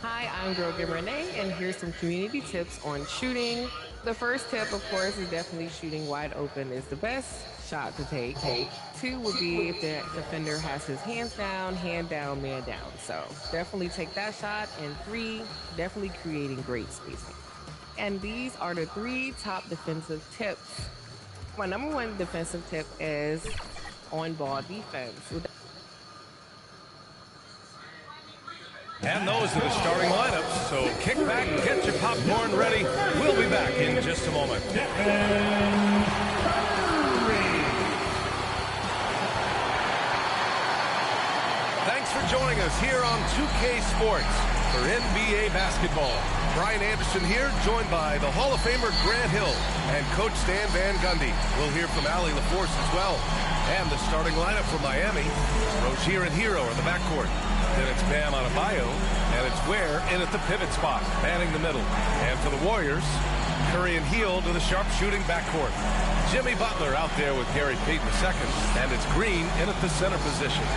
Hi, I'm Girl Game Renee, and here's some community tips on shooting. The first tip, of course, is definitely shooting wide open is the best shot to take. Two would be if the defender has his hands down, hand down, man down. So definitely take that shot. And three, definitely creating great spacing. And these are the three top defensive tips. My number one defensive tip is on ball defense. And those are the starting lineups, so kick back, get your popcorn ready. We'll be back in just a moment. Thanks for joining us here on 2K Sports for NBA basketball. Brian Anderson here, joined by the Hall of Famer Grant Hill and Coach Stan Van Gundy. We'll hear from Allie LaForce as well. And the starting lineup for Miami, Rozier and Hero in the backcourt. Then it's Bam Adebayo, and it's Ware in at the pivot spot, manning the middle. And for the Warriors, Curry and Hield to the sharp-shooting backcourt. Jimmy Butler out there with Gary Payton II, and it's Green in at the center position.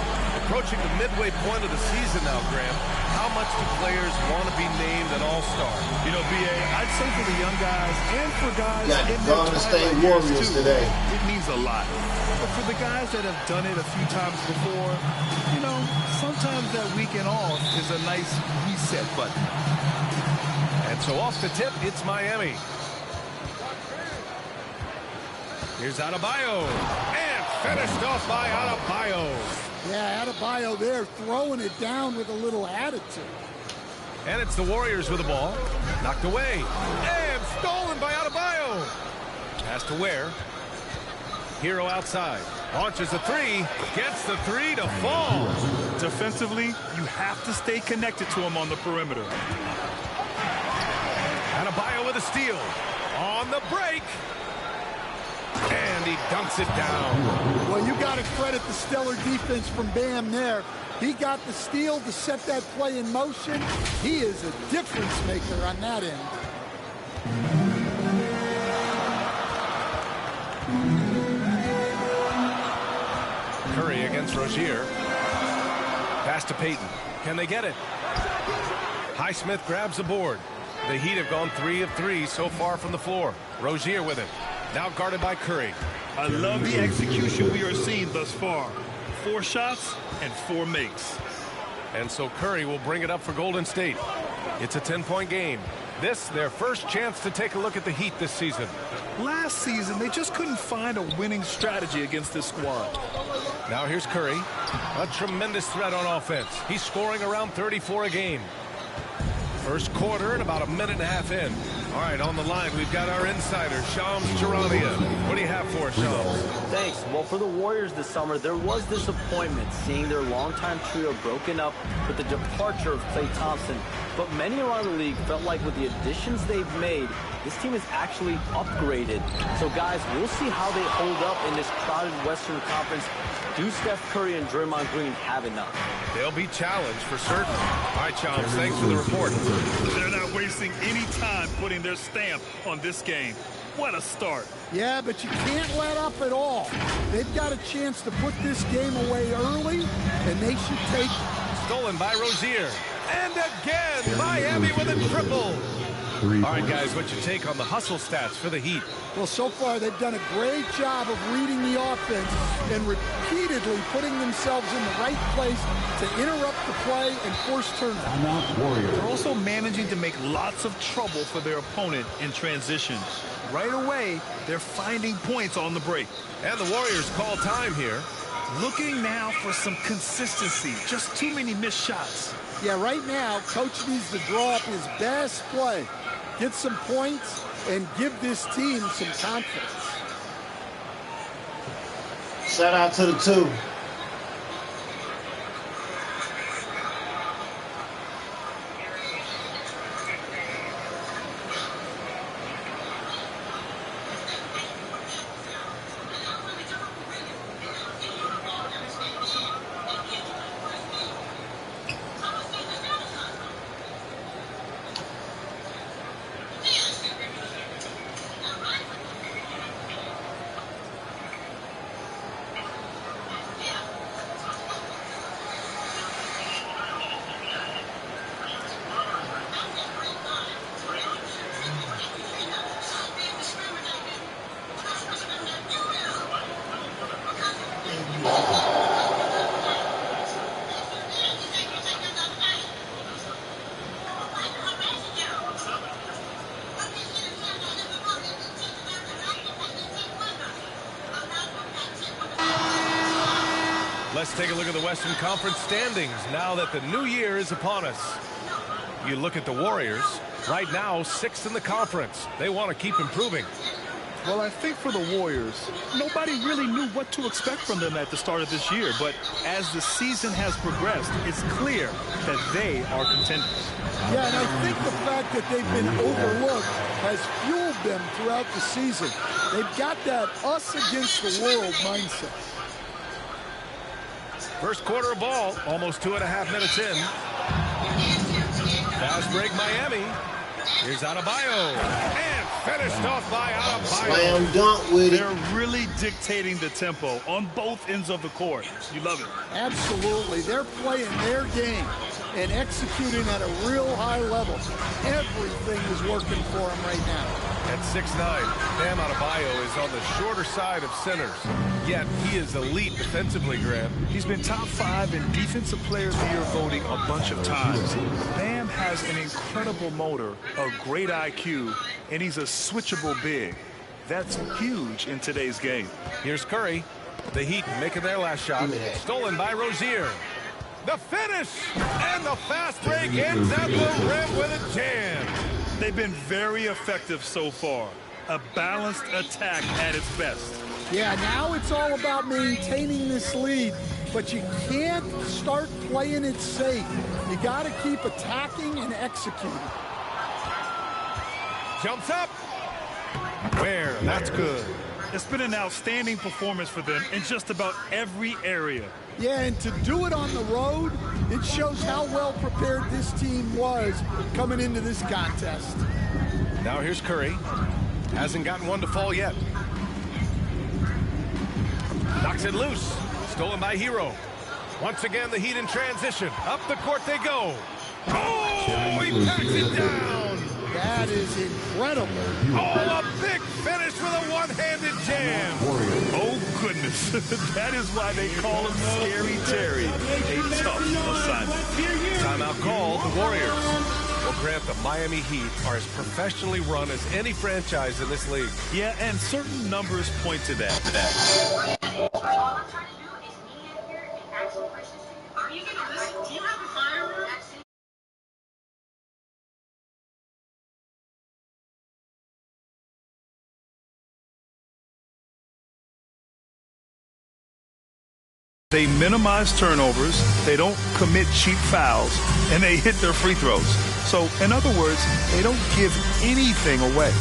Approaching the midway point of the season now, Graham, how much do players want to be named an all-star? You know, B.A., I'd say for the young guys and for guys in their Golden State Warriors today. It means a lot. But for the guys that have done it a few times before, you know, sometimes that weekend off is a nice reset button. And so off the tip, it's Miami. Here's Adebayo. And finished off by Adebayo. Yeah, Adebayo there throwing it down with a little attitude. And it's the Warriors with the ball. Knocked away. And stolen by Adebayo. Pass to Ware. Hero outside. Launches a three. Gets the three to fall. Defensively, you have to stay connected to him on the perimeter. Adebayo with a steal. On the break. And he dunks it down. Well, you got to credit the stellar defense from Bam there. He got the steal to set that play in motion. He is a difference maker on that end. Curry against Rozier. Pass to Payton. Can they get it? Highsmith grabs the board. The Heat have gone 3 of 3 so far from the floor. Rozier with it. Now guarded by Curry. I love the execution we are seeing thus far. 4 shots and 4 makes. And so Curry will bring it up for Golden State. It's a 10-point game. This, their first chance to take a look at the Heat this season. Last season, they just couldn't find a winning strategy against this squad. Now here's Curry. A tremendous threat on offense. He's scoring around 34 a game. First quarter and about a minute and a half in. All right, on the line, we've got our insider, Shams Charania. What do you have for us, Shams? Thanks. Well, for the Warriors this summer, there was disappointment seeing their longtime trio broken up with the departure of Klay Thompson. But many around the league felt like with the additions they've made, this team is actually upgraded. So, guys, we'll see how they hold up in this crowded Western Conference. Do Steph Curry and Draymond Green have enough? They'll be challenged for certain. All right, Shams, thanks for the report. They're not wasting any time putting their stamp on this game. What a start. Yeah, but you can't let up at all. They've got a chance to put this game away early, and they should take it. Stolen by Rozier. And again, Miami with a triple. All right, guys, what's your take on the hustle stats for the Heat? Well, so far they've done a great job of reading the offense and repeatedly putting themselves in the right place to interrupt the play and force turnovers. They're also managing to make lots of trouble for their opponent in transition. Right away, they're finding points on the break. And the Warriors call time here. Looking now for some consistency. Just too many missed shots. Yeah, right now, Coach needs to draw up his best play, get some points, and give this team some confidence. Shout out to the 2. Let's take a look at the Western Conference standings now that the new year is upon us. You look at the Warriors, right now 6th in the conference. They want to keep improving. Well, I think for the Warriors, nobody really knew what to expect from them at the start of this year. But as the season has progressed, it's clear that they are contenders. Yeah, and I think the fact that they've been overlooked has fueled them throughout the season. They've got that us against the world mindset. First quarter of ball, almost 2.5 minutes in. Fast break Miami. Here's Adebayo. And finished off by Adebayo. Slam dunk with it. They're really dictating the tempo on both ends of the court. You love it. Absolutely. They're playing their game and executing at a real high level. Everything is working for them right now. At 6'9", Bam Adebayo is on the shorter side of centers. Yet he is elite defensively, Grant. He's been top 5 in Defensive Player of the Year voting a bunch of times. Bam has an incredible motor, a great IQ, and he's a switchable big. That's huge in today's game. Here's Curry. The Heat making their last shot. Stolen by Rozier. The finish! And the fast break ends at the rim with a jam. They've been very effective so far. A balanced attack at its best. Yeah, now it's all about maintaining this lead, but you can't start playing it safe. You got to keep attacking and executing. Jumps up. Where? That's good. It's been an outstanding performance for them in just about every area. Yeah, and to do it on the road, it shows how well prepared this team was coming into this contest. Now here's Curry. Hasn't gotten one to fall yet. Knocks it loose. Stolen by Hero. Once again, the Heat in transition. Up the court they go. Oh, he packs it down. That is incredible. Oh, a big finish with a one-handed jam. Oh, goodness. That is why they call him Scary Terry. A tough assignment. Timeout call, the Warriors. Well, Grant, the Miami Heat are as professionally run as any franchise in this league. Yeah, and certain numbers point to that. All I'm trying to do is meet in here and ask some questions. Are you going to listen? Do you have a firearm? They minimize turnovers, they don't commit cheap fouls, and they hit their free throws. So, in other words, they don't give anything away.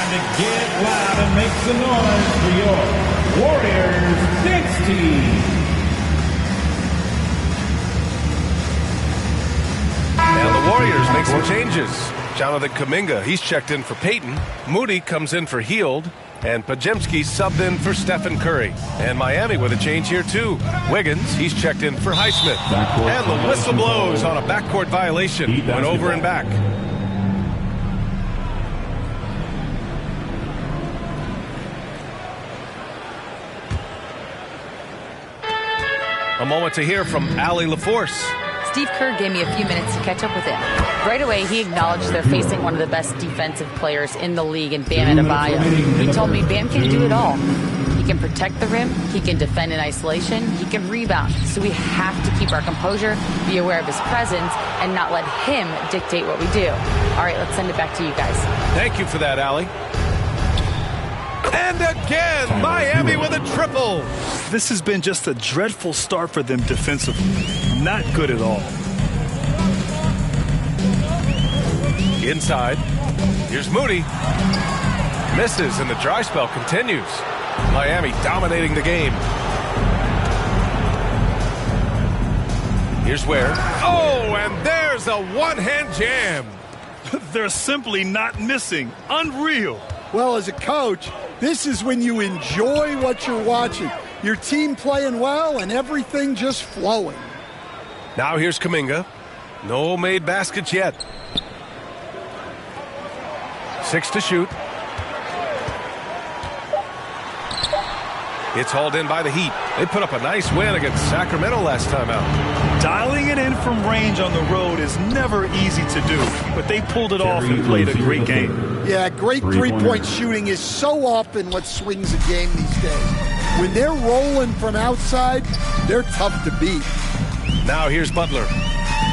To get loud and make some noise for your Warriors Dance Team. And the Warriors make some changes. Jonathan Kuminga, he's checked in for Peyton. Moody comes in for Hield. And Pajemski subbed in for Stephen Curry. And Miami with a change here too. Wiggins, he's checked in for Highsmith. And the whistle blows on a backcourt violation. Went over and back. A moment to hear from Allie LaForce. Steve Kerr gave me a few minutes to catch up with him. Right away, he acknowledged they're facing one of the best defensive players in the league in Bam Adebayo. He told me Bam can do it all. He can protect the rim, he can defend in isolation, he can rebound. So we have to keep our composure, be aware of his presence, and not let him dictate what we do. All right, let's send it back to you guys. Thank you for that, Allie. And again, Miami with a triple. This has been just a dreadful start for them defensively. Not good at all. Inside. Here's Moody. Misses, and the dry spell continues. Miami dominating the game. Here's where. Oh, and there's a one-hand jam. They're simply not missing. Unreal. Well, as a coach, this is when you enjoy what you're watching. Your team playing well and everything just flowing. Now here's Kuminga. No made baskets yet. 6 to shoot. It's hauled in by the Heat. They put up a nice win against Sacramento last time out. Dialing it in from range on the road is never easy to do, but they pulled it off and played a great game. Yeah, great three-point shooting is so often what swings a game these days. When they're rolling from outside, they're tough to beat. Now here's Butler.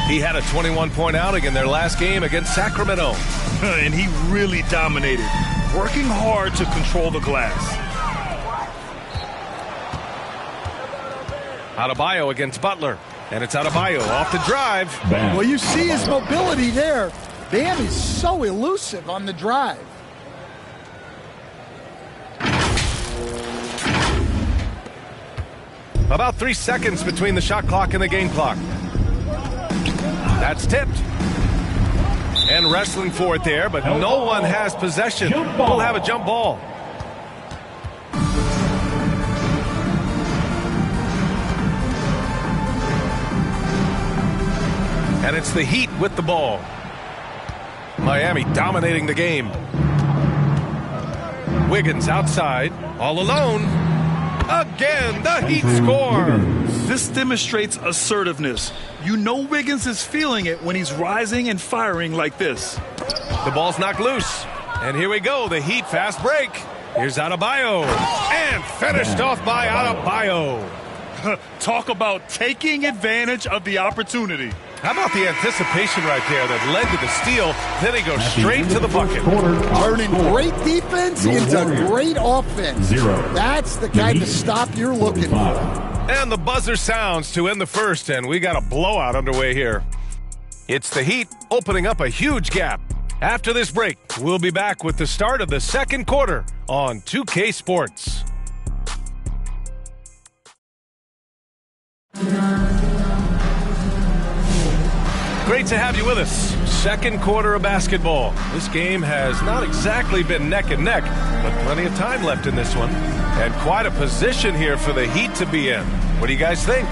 He had a 21-point outing in their last game against Sacramento. And he really dominated, working hard to control the glass. Adebayo against Butler. And it's Adebayo off the drive. Well, you see his mobility there. Bam is so elusive on the drive. About 3 seconds between the shot clock and the game clock. That's tipped. And wrestling for it there, but no one has possession. We'll have a jump ball. And it's the Heat with the ball. Miami dominating the game. Wiggins outside, all alone. Again, the Heat score. This demonstrates assertiveness. You know Wiggins is feeling it when he's rising and firing like this. The ball's knocked loose. And here we go, the Heat fast break. Here's Adebayo. And finished off by Adebayo. Talk about taking advantage of the opportunity. How about the anticipation right there that led to the steal? Then he goes straight to the bucket. Turning great defense into great offense. That's the kind of stop you're looking for. And the buzzer sounds to end the first, and we got a blowout underway here. It's the Heat opening up a huge gap. After this break, we'll be back with the start of the second quarter on 2K Sports. Great to have you with us. Second quarter of basketball. This game has not exactly been neck and neck, but plenty of time left in this one. And quite a position here for the Heat to be in. What do you guys think?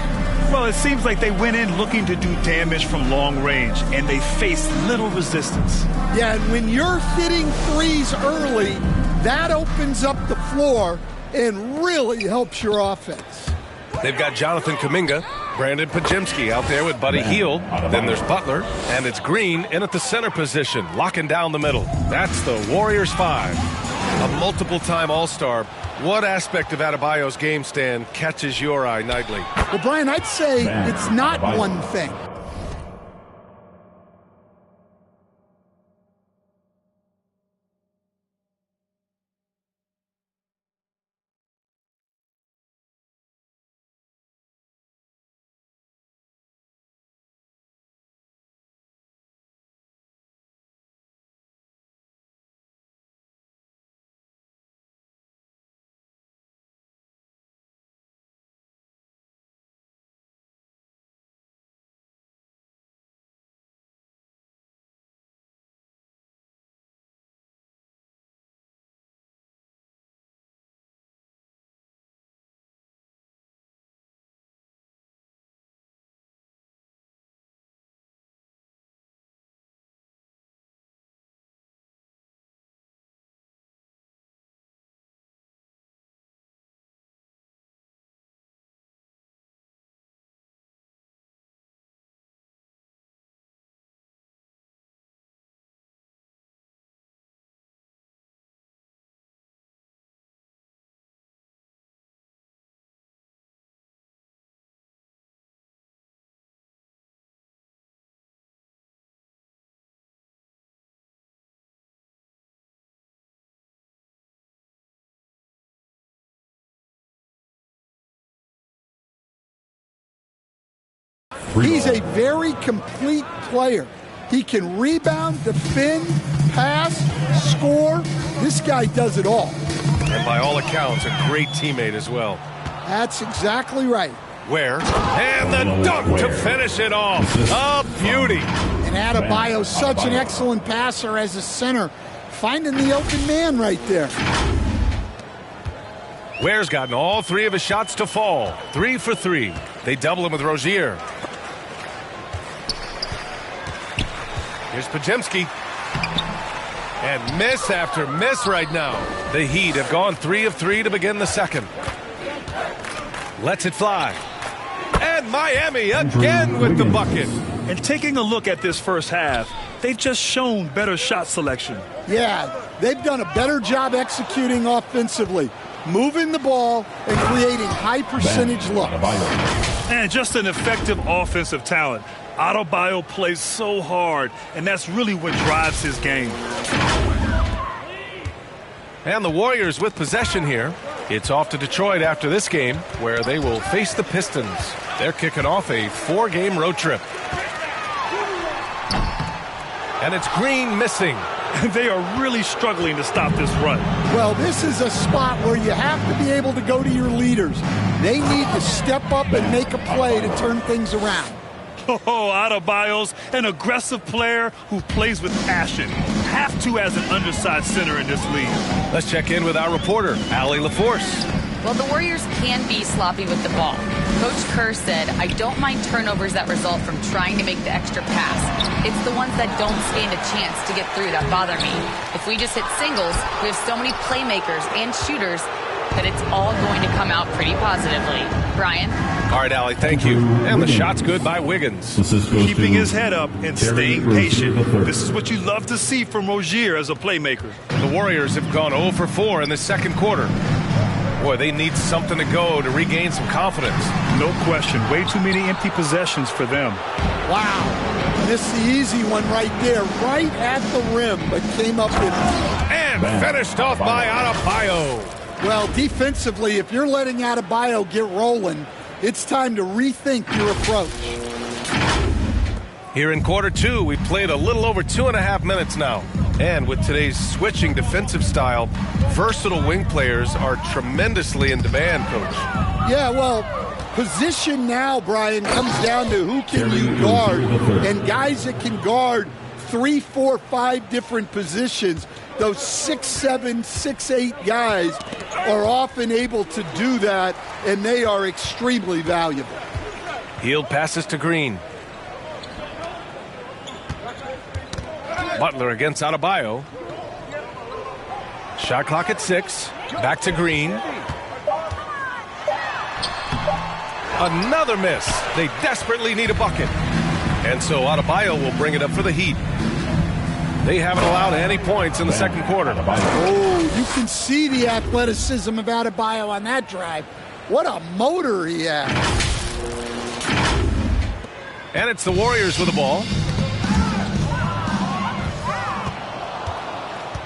Well, it seems like they went in looking to do damage from long range, and they faced little resistance. Yeah, and when you're hitting threes early, that opens up the floor and really helps your offense. They've got Jonathan Kuminga, Brandon Pajemski out there with Buddy Hield. Then there's Butler, and it's Green in at the center position, locking down the middle. That's the Warriors 5. A multiple-time All-Star. What aspect of Adebayo's game stand catches your eye nightly? Well, Brian, I'd say it's not one thing. He's a very complete player. He can rebound, defend, pass, score. This guy does it all. And by all accounts, a great teammate as well. That's exactly right. Ware, and the dunk to finish it off. A beauty. And Adebayo's such an excellent passer as a center, finding the open man right there. Ware's gotten all 3 of his shots to fall. 3 for 3. They double him with Rozier. Here's Podziemski. And miss after miss right now. The Heat have gone 3 of 3 to begin the second. Lets it fly. And Miami again with the bucket. And taking a look at this first half, they've just shown better shot selection. Yeah, they've done a better job executing offensively, moving the ball and creating high percentage looks. And just an effective offensive talent. Adebayo plays so hard, and that's really what drives his game. And the Warriors with possession here. It's off to Detroit after this game, where they will face the Pistons. They're kicking off a 4-game road trip. And it's Green missing. They are really struggling to stop this run. Well, this is a spot where you have to be able to go to your leaders. They need to step up and make a play to turn things around. Oh, Adebayo's an aggressive player who plays with passion. Have to as an undersized center in this league. Let's check in with our reporter, Allie LaForce. Well, the Warriors can be sloppy with the ball. Coach Kerr said, I don't mind turnovers that result from trying to make the extra pass. It's the ones that don't stand a chance to get through that bother me. If we just hit singles, we have so many playmakers and shooters that it's all going to come out pretty positively. Brian? All right, Allie, thank you. And the shot's good by Wiggins. Keeping his head up and staying patient. This is what you love to see from Rozier as a playmaker. The Warriors have gone 0 for 4 in the second quarter. Boy, they need something to go to regain some confidence. No question. Way too many empty possessions for them. Wow. Missed the easy one right there, right at the rim, but came up with... And finished off by Adebayo. Well, defensively, if you're letting Adebayo get rolling, it's time to rethink your approach. Here in quarter 2, we played a little over 2.5 minutes now. And with today's switching defensive style, versatile wing players are tremendously in demand, Coach. Yeah, well, position now, Brian, comes down to who can you guard. And guys that can guard 3, 4, 5 different positions, those 6'7", 6'8" guys are often able to do that, and they are extremely valuable. Hield passes to Green. Butler against Adebayo. Shot clock at 6. Back to Green. Another miss. They desperately need a bucket. And so Adebayo will bring it up for the Heat. They haven't allowed any points in the second quarter. Oh, you can see the athleticism of Adebayo on that drive. What a motor he has. And it's the Warriors with the ball.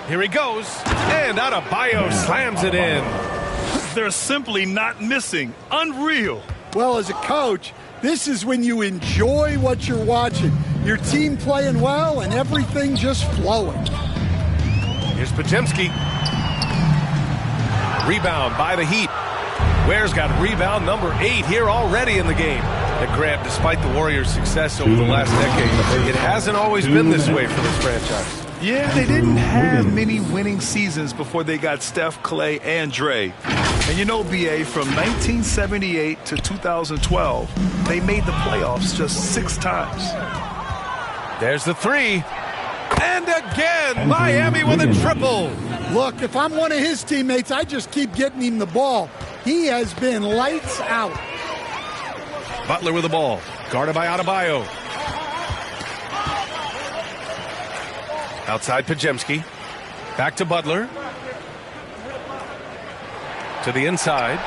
Here he goes. And Adebayo slams it in. They're simply not missing. Unreal. Well, as a coach, this is when you enjoy what you're watching. Your team playing well and everything just flowing. Here's Podziemski. Rebound by the Heat. Ware's got rebound number 8 here already in the game. The grab, despite the Warriors' success over the last decade, it hasn't always been this way for this franchise. Yeah, they didn't have many winning seasons before they got Steph, Clay, and Dre. And you know, B.A., from 1978 to 2012, they made the playoffs just 6 times. There's the 3. And again, Miami with a triple. Look, if I'm one of his teammates, I just keep getting him the ball. He has been lights out. Butler with the ball, guarded by Adebayo. Outside Podziemski. Back to Butler. To the inside.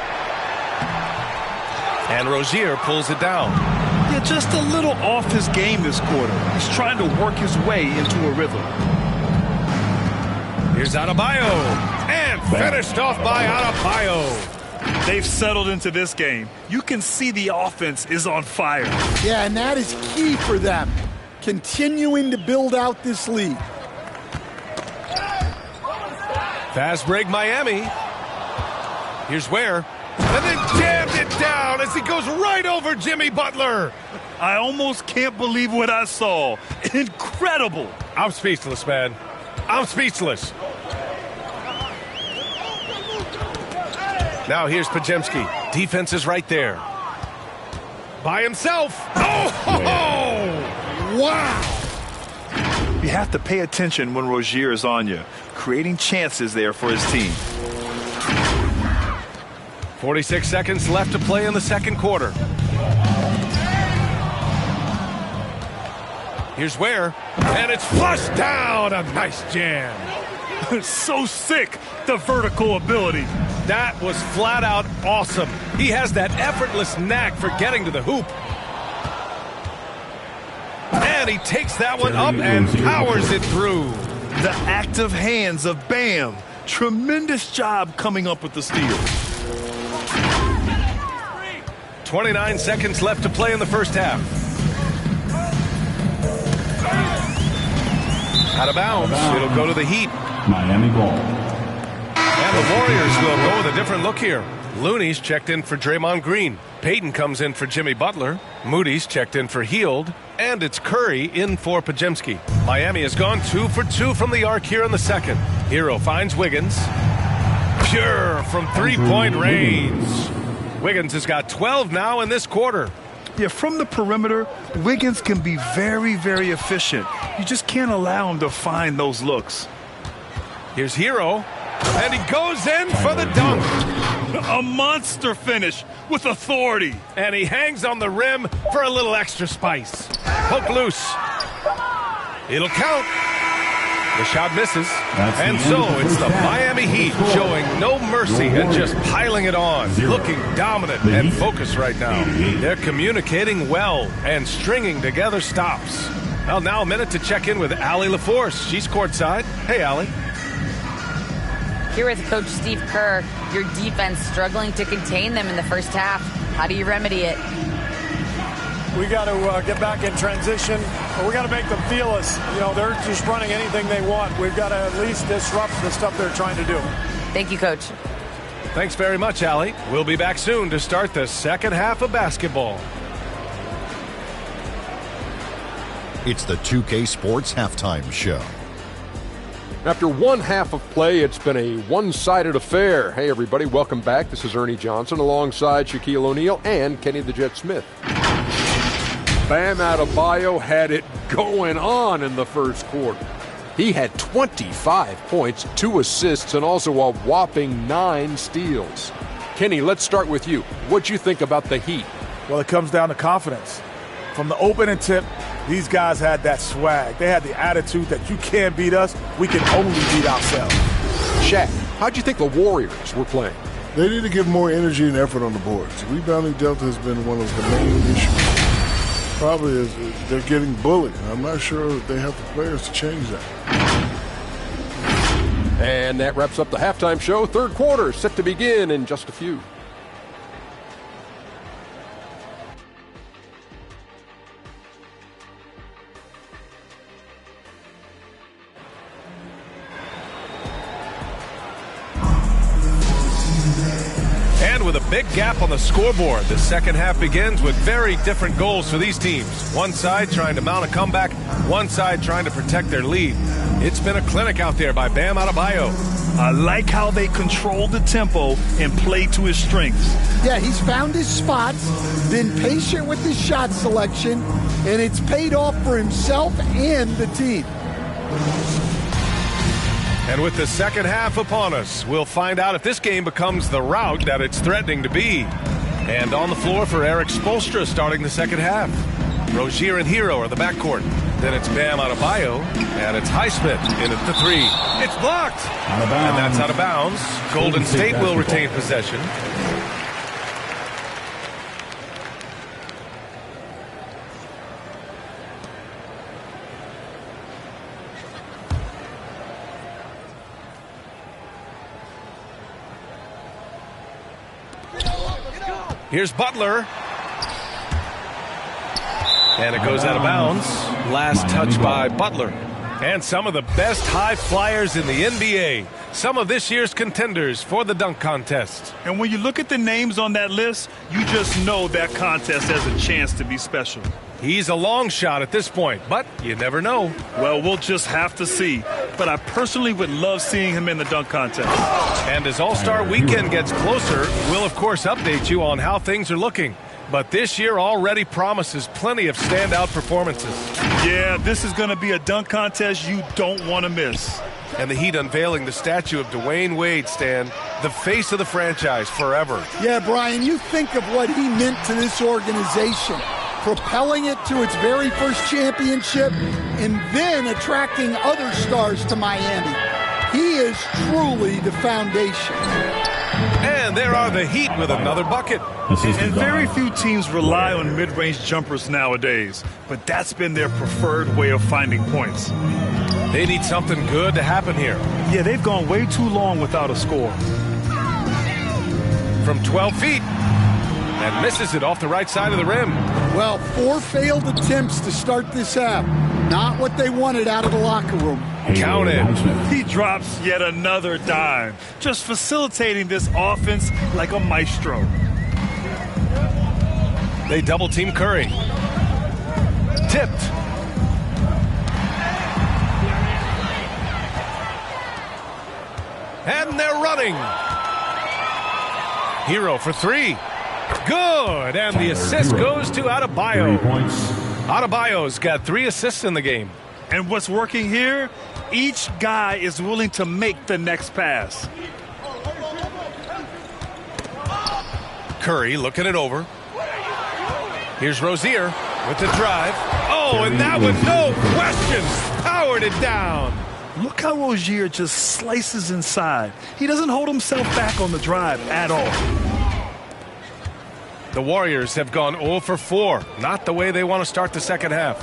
And Rozier pulls it down. Yeah, just a little off his game this quarter. He's trying to work his way into a rhythm. Here's Adebayo. And finished off by Adebayo. They've settled into this game. You can see the offense is on fire. Yeah, and that is key for them. Continuing to build out this lead. Fast break Miami. Here's Ware. And then jammed it down as he goes right over Jimmy Butler. I almost can't believe what I saw. Incredible. I'm speechless, man. I'm speechless. Now here's Podziemski. Defense is right there. By himself. Oh! Wow! You have to pay attention when Rozier is on you, creating chances there for his team. 46 seconds left to play in the second quarter. Here's Ware, and it's flushed down. A nice jam. So sick, the vertical ability. That was flat out awesome. He has that effortless knack for getting to the hoop. And he takes that one up and powers it through. The active hands of Bam. Tremendous job coming up with the steal. 29 seconds left to play in the first half. Out of bounds. It'll go to the Heat. Miami ball. And the Warriors will go with a different look here. Looney's checked in for Draymond Green. Payton comes in for Jimmy Butler. Moody's checked in for Hield. And it's Curry in for Podziemski. Miami has gone 2 for 2 from the arc here in the second. Hero finds Wiggins. Pure from three-point range. Wiggins has got 12 now in this quarter. Yeah, from the perimeter, Wiggins can be very, very efficient. You just can't allow him to find those looks. Here's Hero, and he goes in for the dunk. A monster finish with authority. And he hangs on the rim for a little extra spice. Poke loose. It'll count. The shot misses. And so it's the Miami Heat showing no mercy and just piling it on. Looking dominant and focused right now. They're communicating well and stringing together stops. Well, now a minute to check in with Allie LaForce. She's courtside. Hey, Allie. Here with Coach Steve Kerr, your defense struggling to contain them in the first half. How do you remedy it? We got to get back in transition. We got to make them feel us. You know, they're just running anything they want. We've got to at least disrupt the stuff they're trying to do. Thank you, Coach. Thanks very much, Allie. We'll be back soon to start the second half of basketball. It's the 2K Sports Halftime Show. After one half of play, it's been a one-sided affair. Hey, everybody, welcome back. This is Ernie Johnson alongside Shaquille O'Neal and Kenny the Jet Smith. Bam Adebayo had it going on in the first quarter. He had 25 points, 2 assists, and also a whopping 9 steals. Kenny, let's start with you. What'd you think about the Heat? Well, it comes down to confidence. From the opening tip, these guys had that swag. They had the attitude that you can't beat us, we can only beat ourselves. Shaq, how'd you think the Warriors were playing? They need to give more energy and effort on the boards. Rebounding delta has been one of the main issues. Probably is they're getting bullied. I'm not sure that they have the players to change that. And that wraps up the halftime show. Third quarter set to begin in just a few. And with a big gap on the scoreboard, the second half begins with very different goals for these teams. One side trying to mount a comeback, one side trying to protect their lead. It's been a clinic out there by Bam Adebayo. I like how they control the tempo and play to his strengths. Yeah, he's found his spots, been patient with his shot selection, and it's paid off for himself and the team. And with the second half upon us, we'll find out if this game becomes the rout that it's threatening to be. And on the floor for Eric Spoelstra starting the second half. Rozier and Hero are the backcourt. Then it's Bam Adebayo, and it's Highsmith in at the 3. It's blocked! And that's out of bounds. Golden State will retain possession. Here's Butler. And it goes out of bounds. Last touch by Butler. And some of the best high flyers in the NBA. Some of this year's contenders for the dunk contest. And when you look at the names on that list, you just know that contest has a chance to be special. He's a long shot at this point, but you never know. Well, we'll just have to see. But I personally would love seeing him in the dunk contest. And as All-Star Weekend gets closer, we'll of course update you on how things are looking. But this year already promises plenty of standout performances. Yeah, this is going to be a dunk contest you don't want to miss. And the Heat unveiling the statue of Dwayne Wade, Stan, the face of the franchise forever. Yeah, Brian, you think of what he meant to this organization, propelling it to its very first championship and then attracting other stars to Miami. He is truly the foundation. And there are the Heat with another bucket. And very few teams rely on mid-range jumpers nowadays, but that's been their preferred way of finding points. They need something good to happen here. Yeah, they've gone way too long without a score. From 12 feet. And misses it off the right side of the rim. Well, 4 failed attempts to start this half. Not what they wanted out of the locker room. Count it. He drops yet another dime, just facilitating this offense like a maestro. They double team Curry. Tipped. And they're running. Hero for 3. Good. And the assist goes to Adebayo. Adebayo's got 3 assists in the game. And what's working here? Each guy is willing to make the next pass. Curry looking it over. Here's Rozier with the drive. Oh, and that one, no question, powered it down. Look how Rozier just slices inside. He doesn't hold himself back on the drive at all. The Warriors have gone 0 for 4. Not the way they want to start the second half.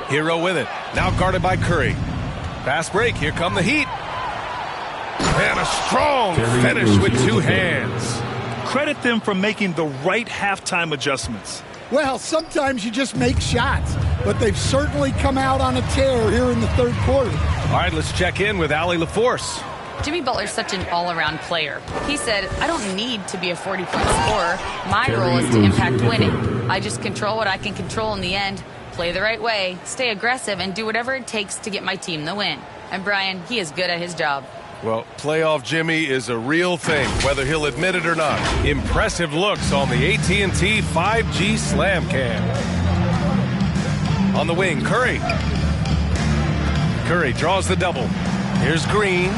Hero with it. Now guarded by Curry. Fast break. Here come the Heat. And a strong finish with 2 hands. Credit them for making the right halftime adjustments. Well, sometimes you just make shots, but they've certainly come out on a tear here in the third quarter. All right, let's check in with Allie LaForce. Jimmy Butler's such an all-around player. He said, I don't need to be a 40-point scorer. My role is to impact winning. I just control what I can control in the end, play the right way, stay aggressive, and do whatever it takes to get my team the win. And Brian, he is good at his job. Well, playoff Jimmy is a real thing, whether he'll admit it or not. Impressive looks on the AT&T 5G Slam Cam. On the wing, Curry. Curry draws the double. Here's Green.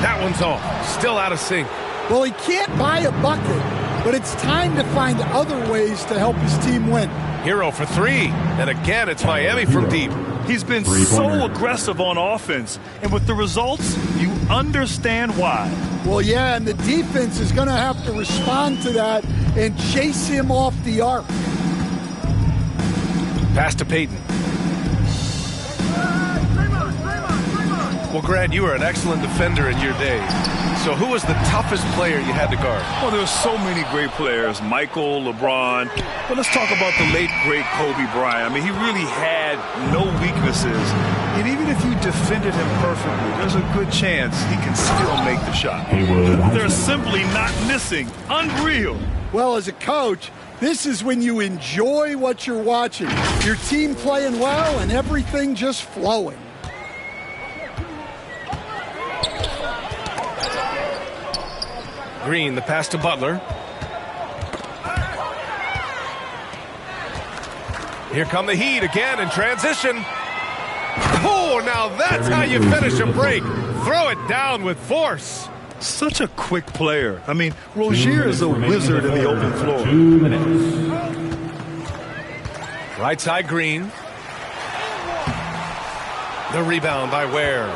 That one's off. Still out of sync. Well, he can't buy a bucket, but it's time to find other ways to help his team win. Hero for 3. And again, it's Miami from deep. He's been so aggressive on offense, and with the results, you understand why. Well, yeah, and the defense is going to have to respond to that and chase him off the arc. Pass to Peyton. Well, Grant, you were an excellent defender in your day. So who was the toughest player you had to guard? Well, there's so many great players, Michael, LeBron. But let's talk about the late, great Kobe Bryant. I mean, he really had no weaknesses. And even if you defended him perfectly, there's a good chance he can still make the shot. They're simply not missing. Unreal. Well, as a coach, this is when you enjoy what you're watching. Your team playing well and everything just flowing. Green, the pass to Butler. Here come the Heat again in transition. Oh, now that's how you finish a break. Throw it down with force. Such a quick player. I mean, Rozier is a wizard in the open floor. 2 minutes. Right side, Green. The rebound by Ware.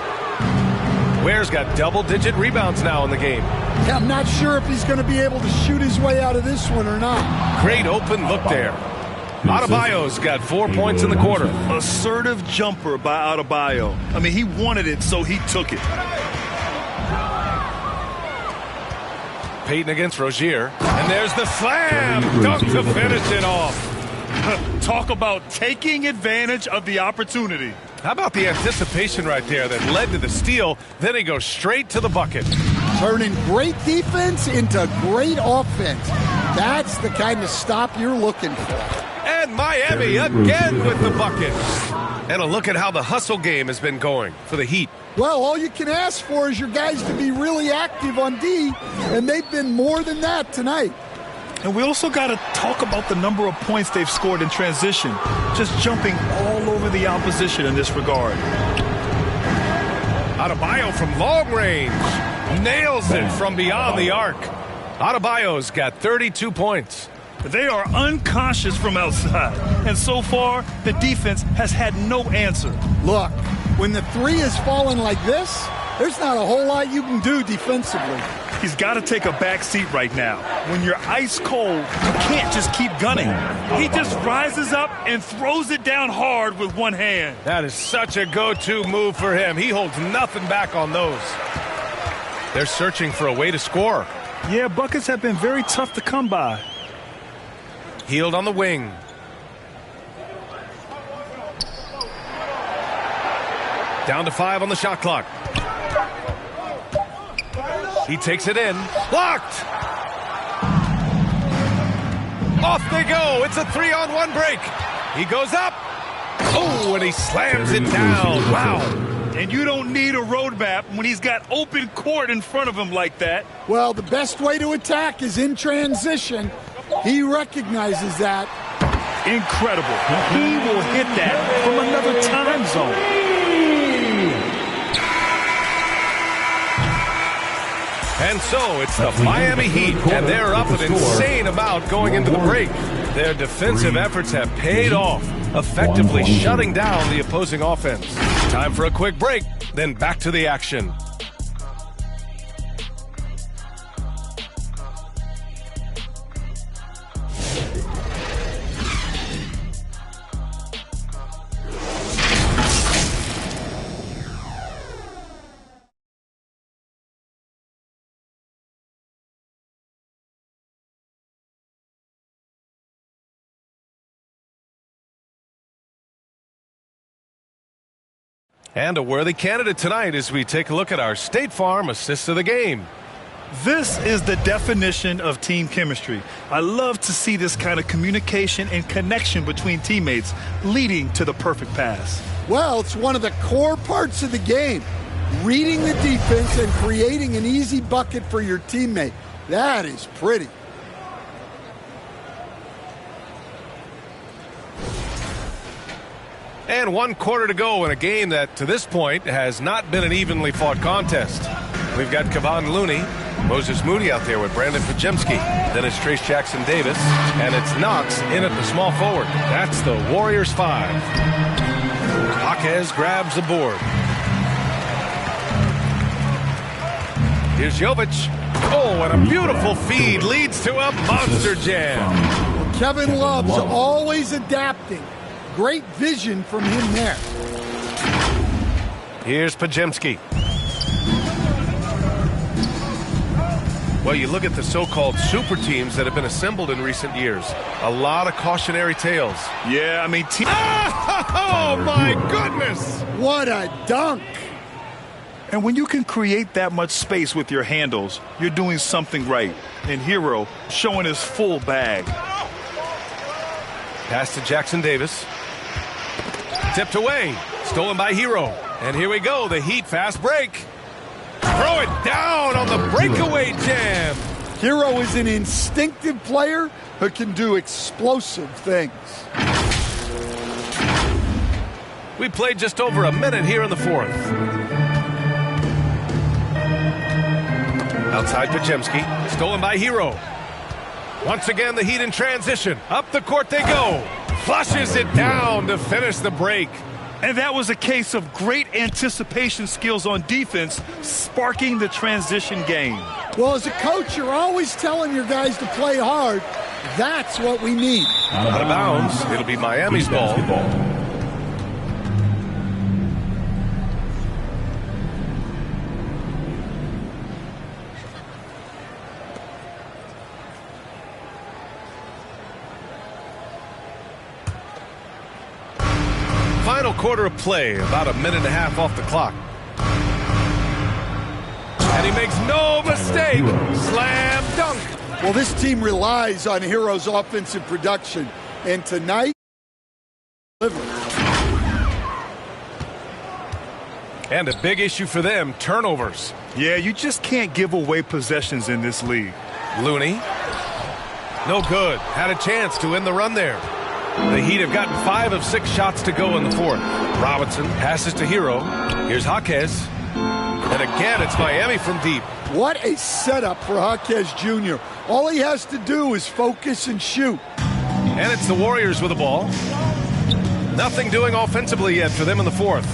Ware's got double-digit rebounds now in the game. Yeah, I'm not sure if he's going to be able to shoot his way out of this one or not. Great open look there. Adebayo's got 4 points in the quarter. Assertive jumper by Adebayo. I mean, he wanted it, so he took it. Peyton against Rozier. And there's the slam dunk to finish it off. Talk about taking advantage of the opportunity. How about the anticipation right there that led to the steal? Then he goes straight to the bucket. Turning great defense into great offense. That's the kind of stop you're looking for. And Miami again with the bucket. And a look at how the hustle game has been going for the Heat. Well, all you can ask for is your guys to be really active on D, and they've been more than that tonight. And we also got to talk about the number of points they've scored in transition, just jumping all over the opposition in this regard. Adebayo from long range nails it from beyond the arc. Adebayo's got 32 points. They are unconscious from outside, and so far the defense has had no answer. Look, when the three is falling like this, there's not a whole lot you can do defensively. He's got to take a back seat right now. When you're ice cold, you can't just keep gunning. He just rises up and throws it down hard with one hand. That is such a go-to move for him. He holds nothing back on those. They're searching for a way to score. Yeah, buckets have been very tough to come by. Healed on the wing. Down to 5 on the shot clock. He takes it in. Blocked! Off they go. It's a 3-on-1 break. He goes up. Oh, and he slams it down. Wow. And you don't need a roadmap when he's got open court in front of him like that. Well, the best way to attack is in transition. He recognizes that. Incredible. He will hit that from another time zone. And so it's the Miami Heat, and they're up an insane amount going into the break. Their defensive efforts have paid off, effectively shutting down the opposing offense. Time for a quick break, then back to the action. And a worthy candidate tonight as we take a look at our State Farm assist of the game. This is the definition of team chemistry. I love to see this kind of communication and connection between teammates leading to the perfect pass. Well, it's one of the core parts of the game. Reading the defense and creating an easy bucket for your teammate. That is pretty. And 1 quarter to go in a game that, to this point, has not been an evenly fought contest. We've got Kevon Looney, Moses Moody out there with Brandon Pajemski. Then it's Trace Jackson Davis, and it's Knox in at the small forward. That's the Warriors 5. Jaquez grabs the board. Here's Jovic. Oh, and a beautiful feed leads to a monster jam. Kevin Love's always adapting. Great vision from him there. Here's Pajemski. Well, you look at the so-called super teams that have been assembled in recent years. A lot of cautionary tales. Yeah, I mean... Oh, my goodness! What a dunk! And when you can create that much space with your handles, you're doing something right. And Hero showing his full bag. Pass to Jackson Davis. Tipped away. Stolen by Hero. And here we go. The Heat fast break. Throw it down on the breakaway jam. Hero is an instinctive player who can do explosive things. We played just over a minute here in the fourth. Outside Pajemski. Stolen by Hero. Once again, the Heat in transition. Up the court they go. Flushes it down to finish the break. And that was a case of great anticipation skills on defense, sparking the transition game. Well, as a coach, you're always telling your guys to play hard. That's what we need. Out of bounds. It'll be Miami's ball. final quarter of play, about a minute and a half off the clock. And he makes no mistake. Slam dunk. Well, this team relies on Hero's offensive production, and tonight, and a big issue for them, turnovers. Yeah, you just can't give away possessions in this league. Looney. No good. Had a chance to end the run there. The Heat have gotten 5 of 6 shots to go in the fourth. Robinson passes to Hero. Here's Jaquez. And again, it's Miami from deep. What a setup for Jaquez Jr. All he has to do is focus and shoot. And it's the Warriors with the ball. Nothing doing offensively yet for them in the fourth.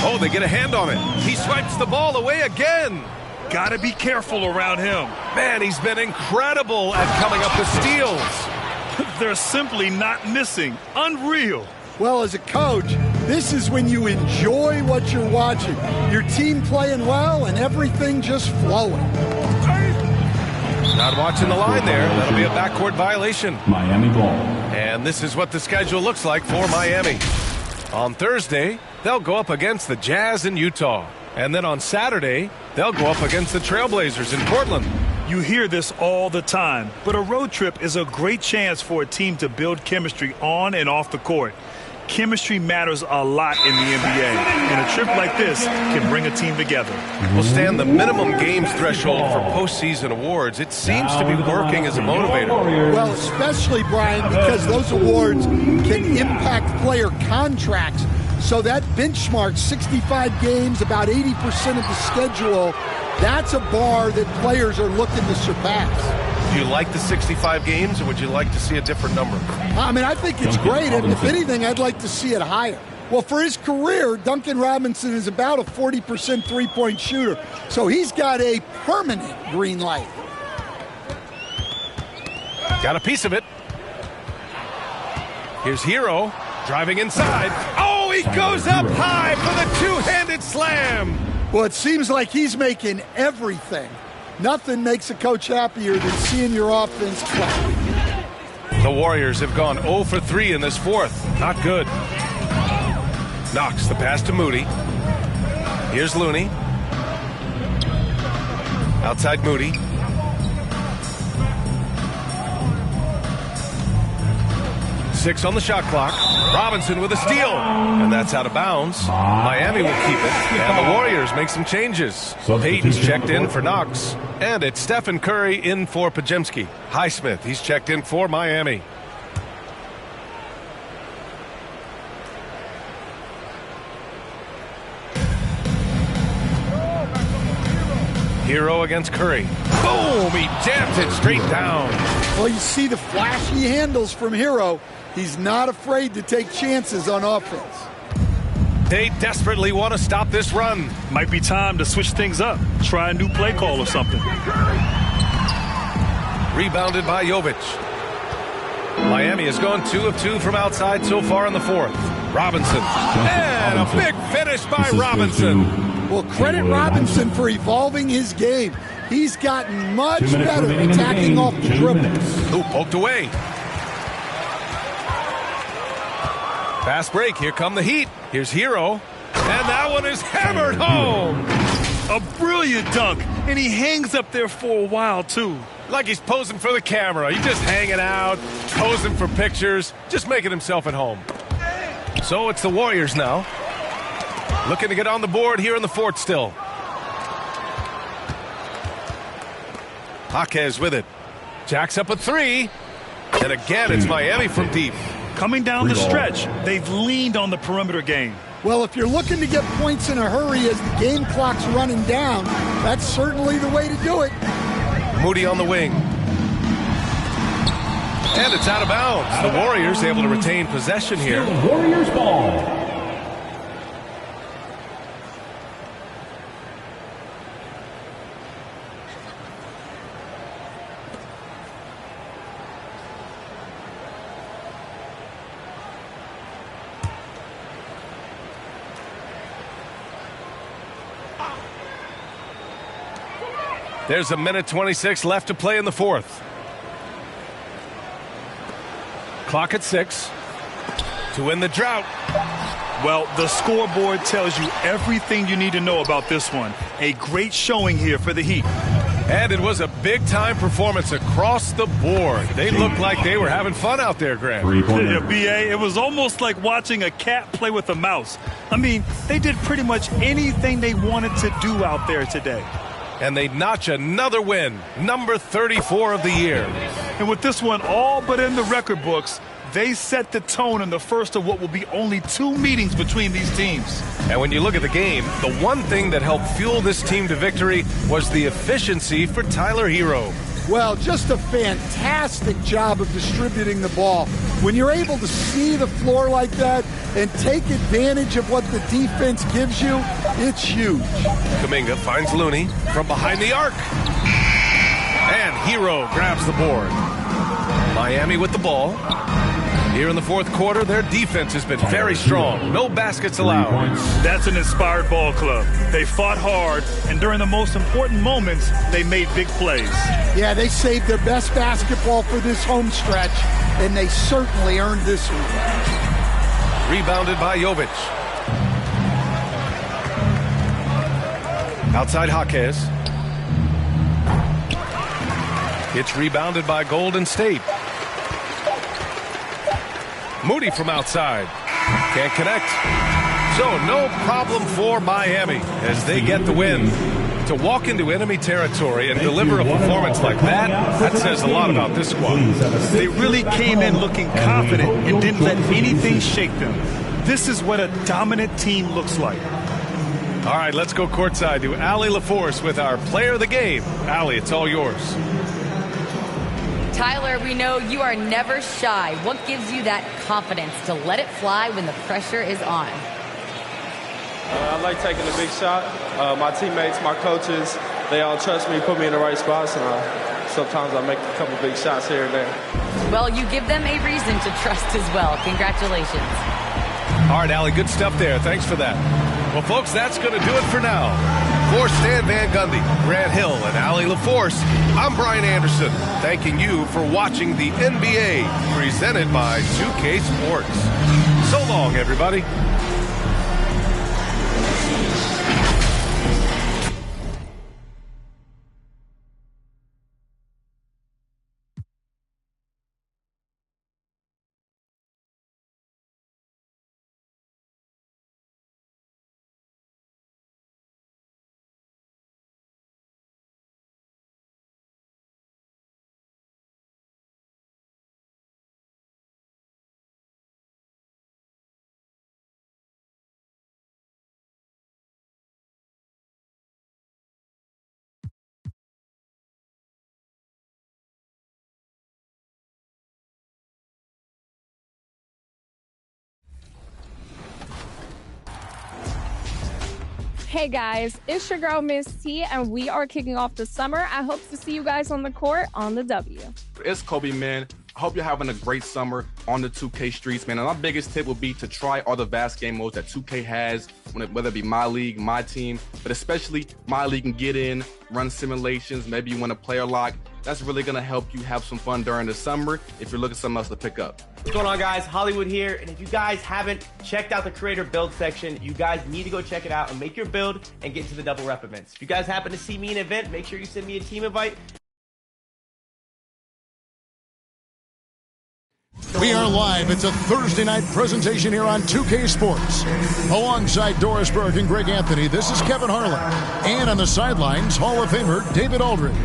Oh, they get a hand on it. He swipes the ball away again. Gotta be careful around him. Man, he's been incredible at coming up with steals. They're simply not missing. Unreal. Well, as a coach, this is when you enjoy what you're watching. Your team playing well and everything just flowing. Not watching the line there. That'll be a backcourt violation. Miami ball. And this is what the schedule looks like for Miami. On Thursday, they'll go up against the Jazz in Utah. And then on Saturday, they'll go up against the Trailblazers in Portland. You hear this all the time, but a road trip is a great chance for a team to build chemistry on and off the court. Chemistry matters a lot in the NBA, and a trip like this can bring a team together. Will stand the minimum games threshold for postseason awards. It seems to be working as a motivator. Well, especially, Brian, because those awards can impact player contracts. So that benchmark, 65 games, about 80% of the schedule, that's a bar that players are looking to surpass. Do you like the 65 games, or would you like to see a different number? I mean, I think it's great, and if anything, I'd like to see it higher. Well, for his career, Duncan Robinson is about a 40% three-point shooter, so he's got a permanent green light. Got a piece of it. Here's Hero driving inside. Oh, he goes up high for the two-handed slam. Well, it seems like he's making everything. Nothing makes a coach happier than seeing your offense play. The Warriors have gone 0 for 3 in this fourth. Not good. Knox the pass to Moody. Here's Looney. Outside Moody. Six on the shot clock. Robinson with a steal. And that's out of bounds. Miami will keep it. And the Warriors make some changes. Payton's checked in for Knox. And it's Stephen Curry in for Pajemski. Highsmith, he's checked in for Miami. Hero against Curry. Boom! He jams it straight down. Well, you see the flashy handles from Hero. He's not afraid to take chances on offense. They desperately want to stop this run. Might be time to switch things up. Try a new play call or something. Rebounded by Jovic. Miami has gone 2 of 2 from outside so far in the fourth. Robinson. And a big finish by Robinson. Well, credit Robinson for evolving his game. He's gotten much better at attacking off the dribble. Ooh, poked away. Fast break. Here come the Heat. Here's Hero. And that one is hammered home. A brilliant dunk. And he hangs up there for a while, too. Like he's posing for the camera. He's just hanging out, posing for pictures, just making himself at home. So it's the Warriors now. Looking to get on the board here in the fourth still. Jaquez with it. Jacks up a 3. And again, it's Miami from deep. Coming down the stretch, they've leaned on the perimeter game. Well, if you're looking to get points in a hurry as the game clock's running down, that's certainly the way to do it. Moody on the wing. And it's out of bounds. The Warriors able to retain possession here. Warriors ball. There's a minute 26 left to play in the fourth. Clock at 6. to win the drought. Well, the scoreboard tells you everything you need to know about this one. A great showing here for the Heat. And it was a big-time performance across the board. They looked like they were having fun out there, Grant. Yeah, B.A., it was almost like watching a cat play with a mouse. I mean, they did pretty much anything they wanted to do out there today. And they notch another win, number 34 of the year. And with this one all but in the record books, they set the tone in the first of what will be only 2 meetings between these teams. And when you look at the game, the one thing that helped fuel this team to victory was the efficiency for Tyler Hero. Well, just a fantastic job of distributing the ball. When you're able to see the floor like that and take advantage of what the defense gives you, it's huge. Kuminga finds Looney from behind the arc. And Hero grabs the board. Miami with the ball. Here in the fourth quarter, their defense has been very strong. No baskets allowed. That's an inspired ball club. They fought hard, and during the most important moments, they made big plays. Yeah, they saved their best basketball for this home stretch, and they certainly earned this one. Rebounded by Jovic. Outside Jaquez. It's rebounded by Golden State. Moody from outside. Can't connect. So no problem for Miami as they get the win. To walk into enemy territory and deliver a performance like that says a lot about this squad. They really came in looking confident and didn't let anything shake them. This is what a dominant team looks like. All right, let's go courtside to Allie LaForce with our player of the game. Allie, it's all yours. Tyler, we know you are never shy. What gives you that confidence to let it fly when the pressure is on? I like taking a big shot. My teammates, my coaches, they all trust me, put me in the right spots, and sometimes I make a couple big shots here and there. Well, you give them a reason to trust as well. Congratulations. All right, Allie, good stuff there. Thanks for that. Well, folks, that's going to do it for now. For Stan Van Gundy, Grant Hill, and Allie LaForce, I'm Brian Anderson, thanking you for watching the NBA presented by 2K Sports. So long, everybody. Hey guys, it's your girl Miss T, and we are kicking off the summer. I hope to see you guys on the court on the W. It's Kobe, man. I hope you're having a great summer on the 2K streets, man. And my biggest tip would be to try all the vast game modes that 2K has, whether it be My League, My Team, but especially My League and get in, run simulations, maybe you want a player lock. That's really going to help you have some fun during the summer if you're looking for something else to pick up. What's going on, guys? Hollywood here. And if you guys haven't checked out the creator build section, you guys need to go check it out and make your build and get into the double rep events. If you guys happen to see me in an event, make sure you send me a team invite. We are live. It's a Thursday night presentation here on 2K Sports. Alongside Doris Burke and Greg Anthony, this is Kevin Harlan. And on the sidelines, Hall of Famer David Aldridge.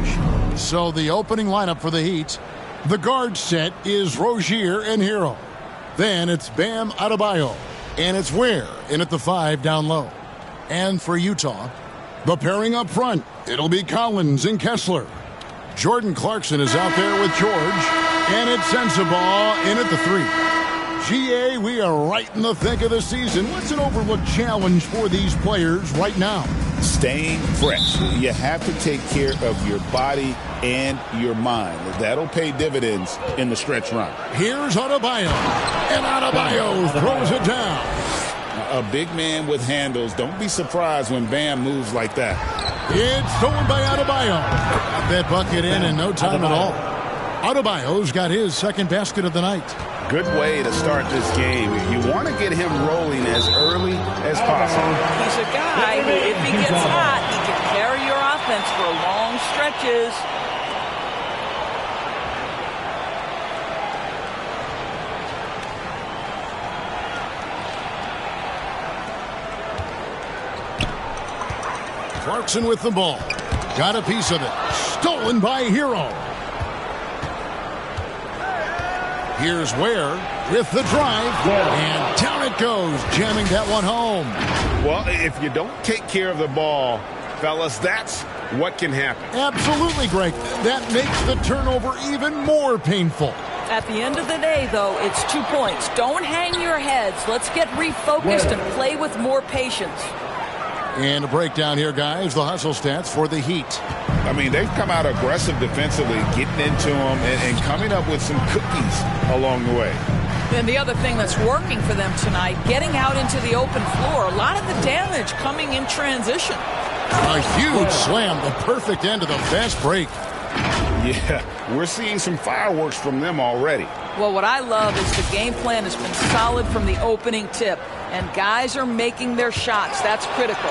So the opening lineup for the Heat, the guard set is Rozier and Hero. Then it's Bam Adebayo. And it's Ware in at the 5 down low. And for Utah, the pairing up front, it'll be Collins and Kessler. Jordan Clarkson is out there with George. And it's Sensabaugh in at the 3. GA, we are right in the thick of the season. What's an overlooked challenge for these players right now? Staying fresh. You have to take care of your body and your mind. That'll pay dividends in the stretch run. Here's Adebayo. And Adebayo throws it down. A big man with handles. Don't be surprised when Bam moves like that. It's stolen by Adebayo. Got that bucket in no time at all. Adebayo's got his second basket of the night. Good way to start this game. You want to get him rolling as early as possible. He's a guy who, if he gets hot, he can carry your offense for long stretches. Clarkson with the ball. Got a piece of it. Stolen by Hero. Here's Ware with the drive. And down it goes, jamming that one home. Well, if you don't take care of the ball, fellas, that's what can happen. Absolutely, Greg. That makes the turnover even more painful. At the end of the day, though, it's 2 points. Don't hang your heads. Let's get refocused and play with more patience. And a breakdown here, guys. The hustle stats for the Heat. I mean, they've come out aggressive defensively, getting into them and coming up with some cookies along the way. And the other thing that's working for them tonight, getting out into the open floor. A lot of the damage coming in transition. A huge slam, the perfect end of the fast break. Yeah, we're seeing some fireworks from them already. Well, what I love is the game plan has been solid from the opening tip, and guys are making their shots. That's critical.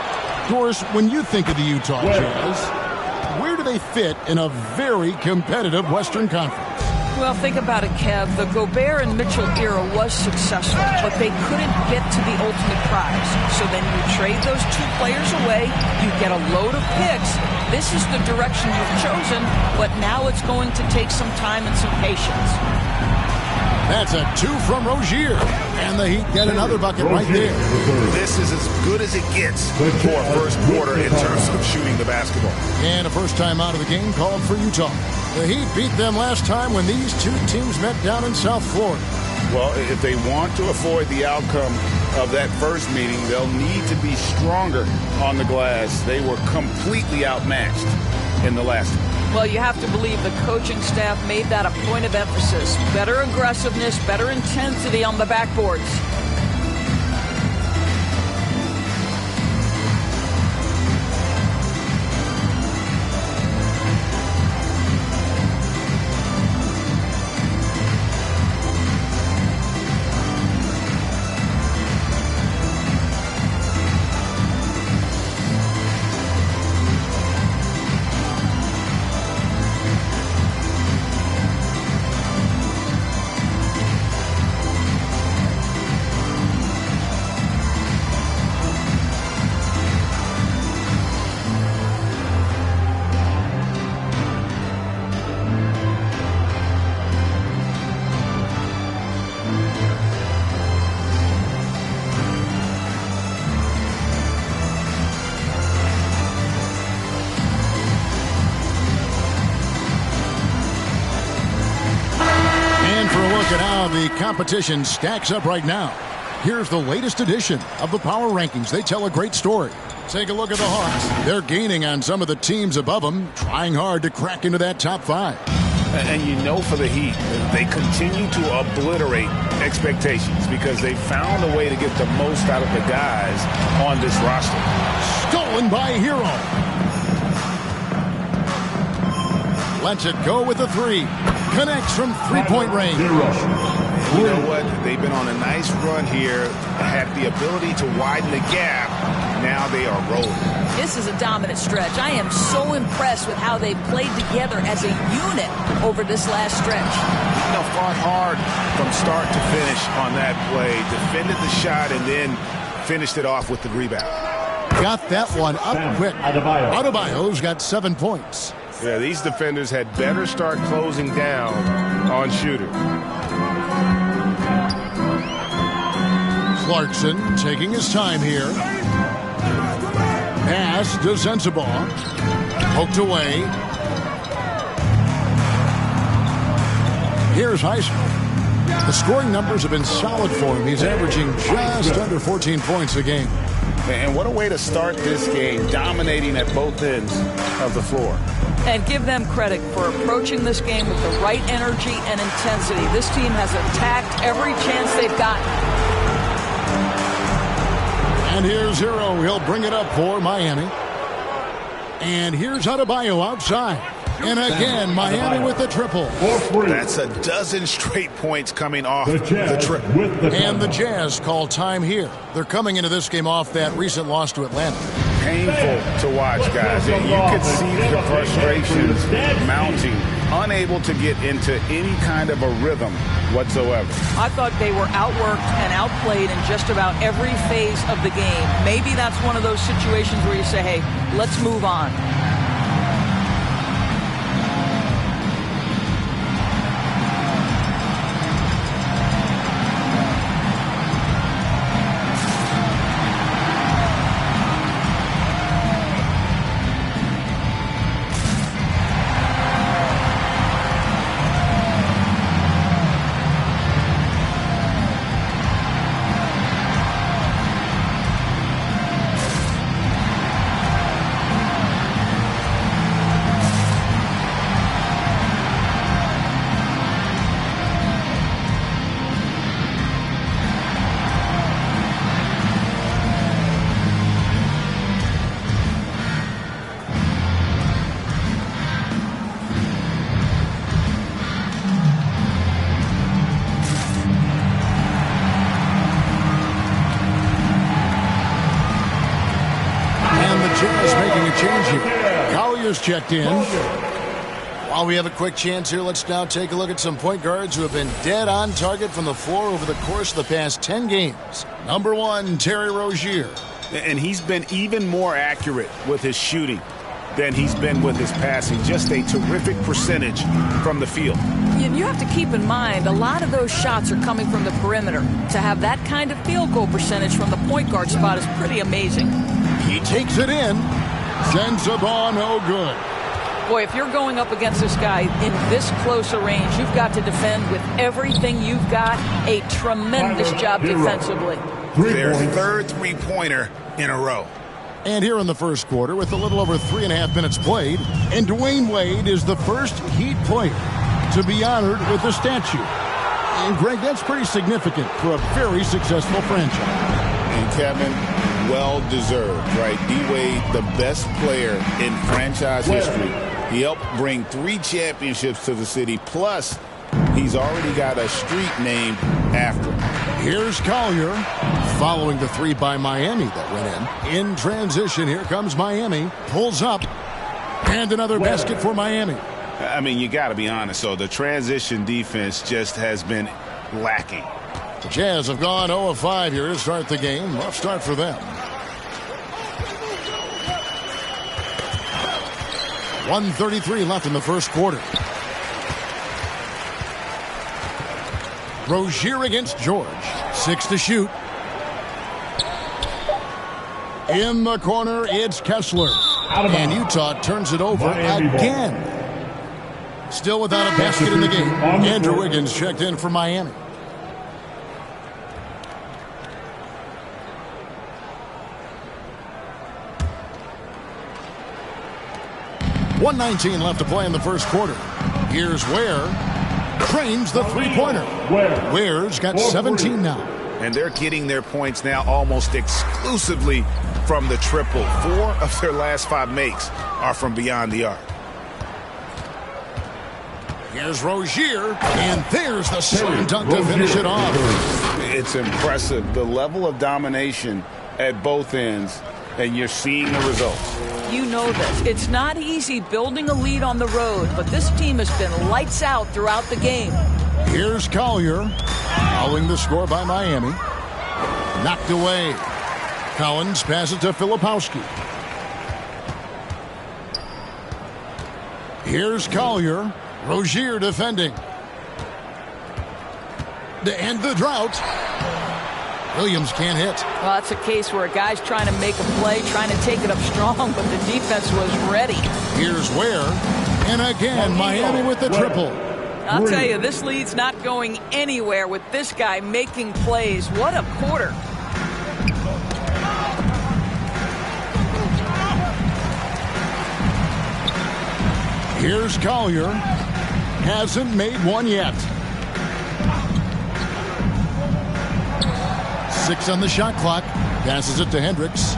Doris, when you think of the Utah Jazz, where do they fit in a very competitive Western Conference? Well, think about it, Kev. The Gobert and Mitchell era was successful, but they couldn't get to the ultimate prize. So then you trade those two players away, you get a load of picks. This is the direction you've chosen, but now it's going to take some time and some patience. That's a 2 from Rozier. And the Heat get another bucket right there. This is as good as it gets for a first quarter in terms of shooting the basketball. And a first time out of the game called for Utah. The Heat beat them last time when these two teams met down in South Florida. Well, if they want to avoid the outcome of that first meeting, they'll need to be stronger on the glass. They were completely outmatched in the last one. Well, you have to believe the coaching staff made that a point of emphasis. Better aggressiveness, better intensity on the backboards. The competition stacks up right now. Here's the latest edition of the Power Rankings. They tell a great story. Take a look at the Hawks. They're gaining on some of the teams above them, trying hard to crack into that top 5. And you know for the Heat, they continue to obliterate expectations because they found a way to get the most out of the guys on this roster. Stolen by Hero. Lets it go with a 3. Connects from three-point range. You know what? They've been on a nice run here, had the ability to widen the gap. Now they are rolling. This is a dominant stretch. I am so impressed with how they played together as a unit over this last stretch. You know, fought hard from start to finish on that play, defended the shot, and then finished it off with the rebound. Got that one up quick. Adebayo's got 7 points. Yeah, these defenders had better start closing down on shooters. Clarkson taking his time here. Pass to Sensabaugh. Poked away. Here's Heisman. The scoring numbers have been solid for him. He's averaging just under 14 points a game. And what a way to start this game, dominating at both ends of the floor. And give them credit for approaching this game with the right energy and intensity. This team has attacked every chance they've gotten. And here's Hero. He'll bring it up for Miami. And here's Adebayo outside. And again, Miami with the triple. That's a dozen straight points coming off the triple. And the Jazz call time here. They're coming into this game off that recent loss to Atlanta. Painful to watch, guys. And you could see the frustrations mounting, unable to get into any kind of a rhythm whatsoever. I thought they were outworked and outplayed in just about every phase of the game. Maybe that's one of those situations where you say, hey, let's move on. Checked in. While we have a quick chance here, let's now take a look at some point guards who have been dead on target from the floor over the course of the past 10 games. Number 1, Terry Rozier. And he's been even more accurate with his shooting than he's been with his passing. Just a terrific percentage from the field. You have to keep in mind, a lot of those shots are coming from the perimeter. To have that kind of field goal percentage from the point guard spot is pretty amazing. He takes it in. Sends the ball no good. Boy, if you're going up against this guy in this close a range, you've got to defend with everything you've got. A tremendous job defensively. Their third three-pointer in a row. And here in the first quarter, with a little over 3.5 minutes played, and Dwayne Wade is the first Heat player to be honored with a statue. And Greg, that's pretty significant for a very successful franchise. And Kevin, well-deserved, right? D-Wade, the best player in franchise history. He helped bring 3 championships to the city, plus he's already got a street named after him. Here's Collier, following the 3 by Miami that went in. In transition, here comes Miami, pulls up, and another basket for Miami. I mean, you got to be honest, so the transition defense just has been lacking. The Jazz have gone 0 of 5 here to start the game. Rough start for them. 1:33 left in the first quarter. Rozier against George. 6 to shoot. In the corner, it's Kessler. And Utah turns it over again. Still without a basket in the game. Andrew Wiggins checked in for Miami. .119 left to play in the first quarter. Here's Ware. Trains the three-pointer. Ware's got 17 now. And they're getting their points now almost exclusively from the triple. 4 of their last 5 makes are from beyond the arc. Here's Rozier, and there's the slam dunk to finish it off. It's impressive, the level of domination at both ends, and you're seeing the results. You know this. It's not easy building a lead on the road, but this team has been lights out throughout the game. Here's Collier, following the score by Miami. Knocked away. Collins passes to Filipowski. Here's Collier. Rozier defending. To end the drought. Williams can't hit. Well, that's a case where a guy's trying to make a play, trying to take it up strong, but the defense was ready. Here's Ware. And again, Miami with the triple. I'll tell you, this lead's not going anywhere with this guy making plays. What a quarter. Here's Collier. Hasn't made one yet. 6 on the shot clock. Passes it to Hendricks.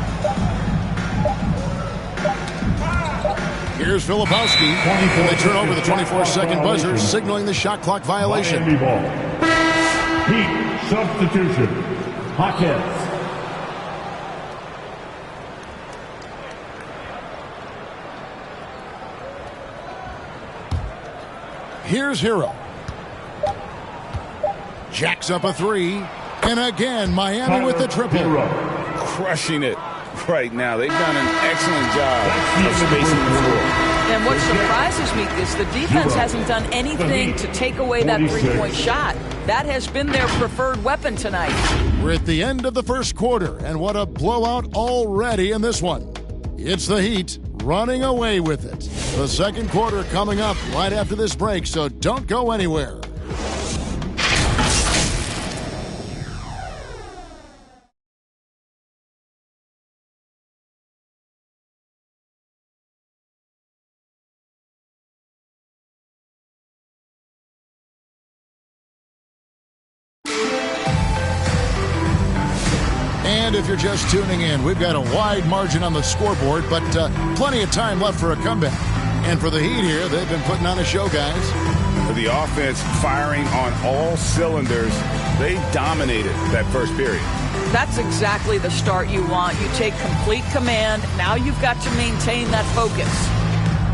Here's Filipowski. And they turn over the 24-second buzzer, signaling the shot clock violation. Miami ball. Heat substitution. Hawkins. Here's Hero. Jacks up a three. And again, Miami with the triple. Crushing it right now. They've done an excellent job of spacing the floor. And what surprises me is the defense hasn't done anything to take away that three-point shot. That has been their preferred weapon tonight. We're at the end of the first quarter, and what a blowout already in this one. It's the Heat running away with it. The second quarter coming up right after this break, so don't go anywhere. And if you're just tuning in, we've got a wide margin on the scoreboard, but plenty of time left for a comeback. And for the Heat here, they've been putting on a show, guys. For the offense firing on all cylinders, they dominated that first period. That's exactly the start you want. You take complete command. Now you've got to maintain that focus.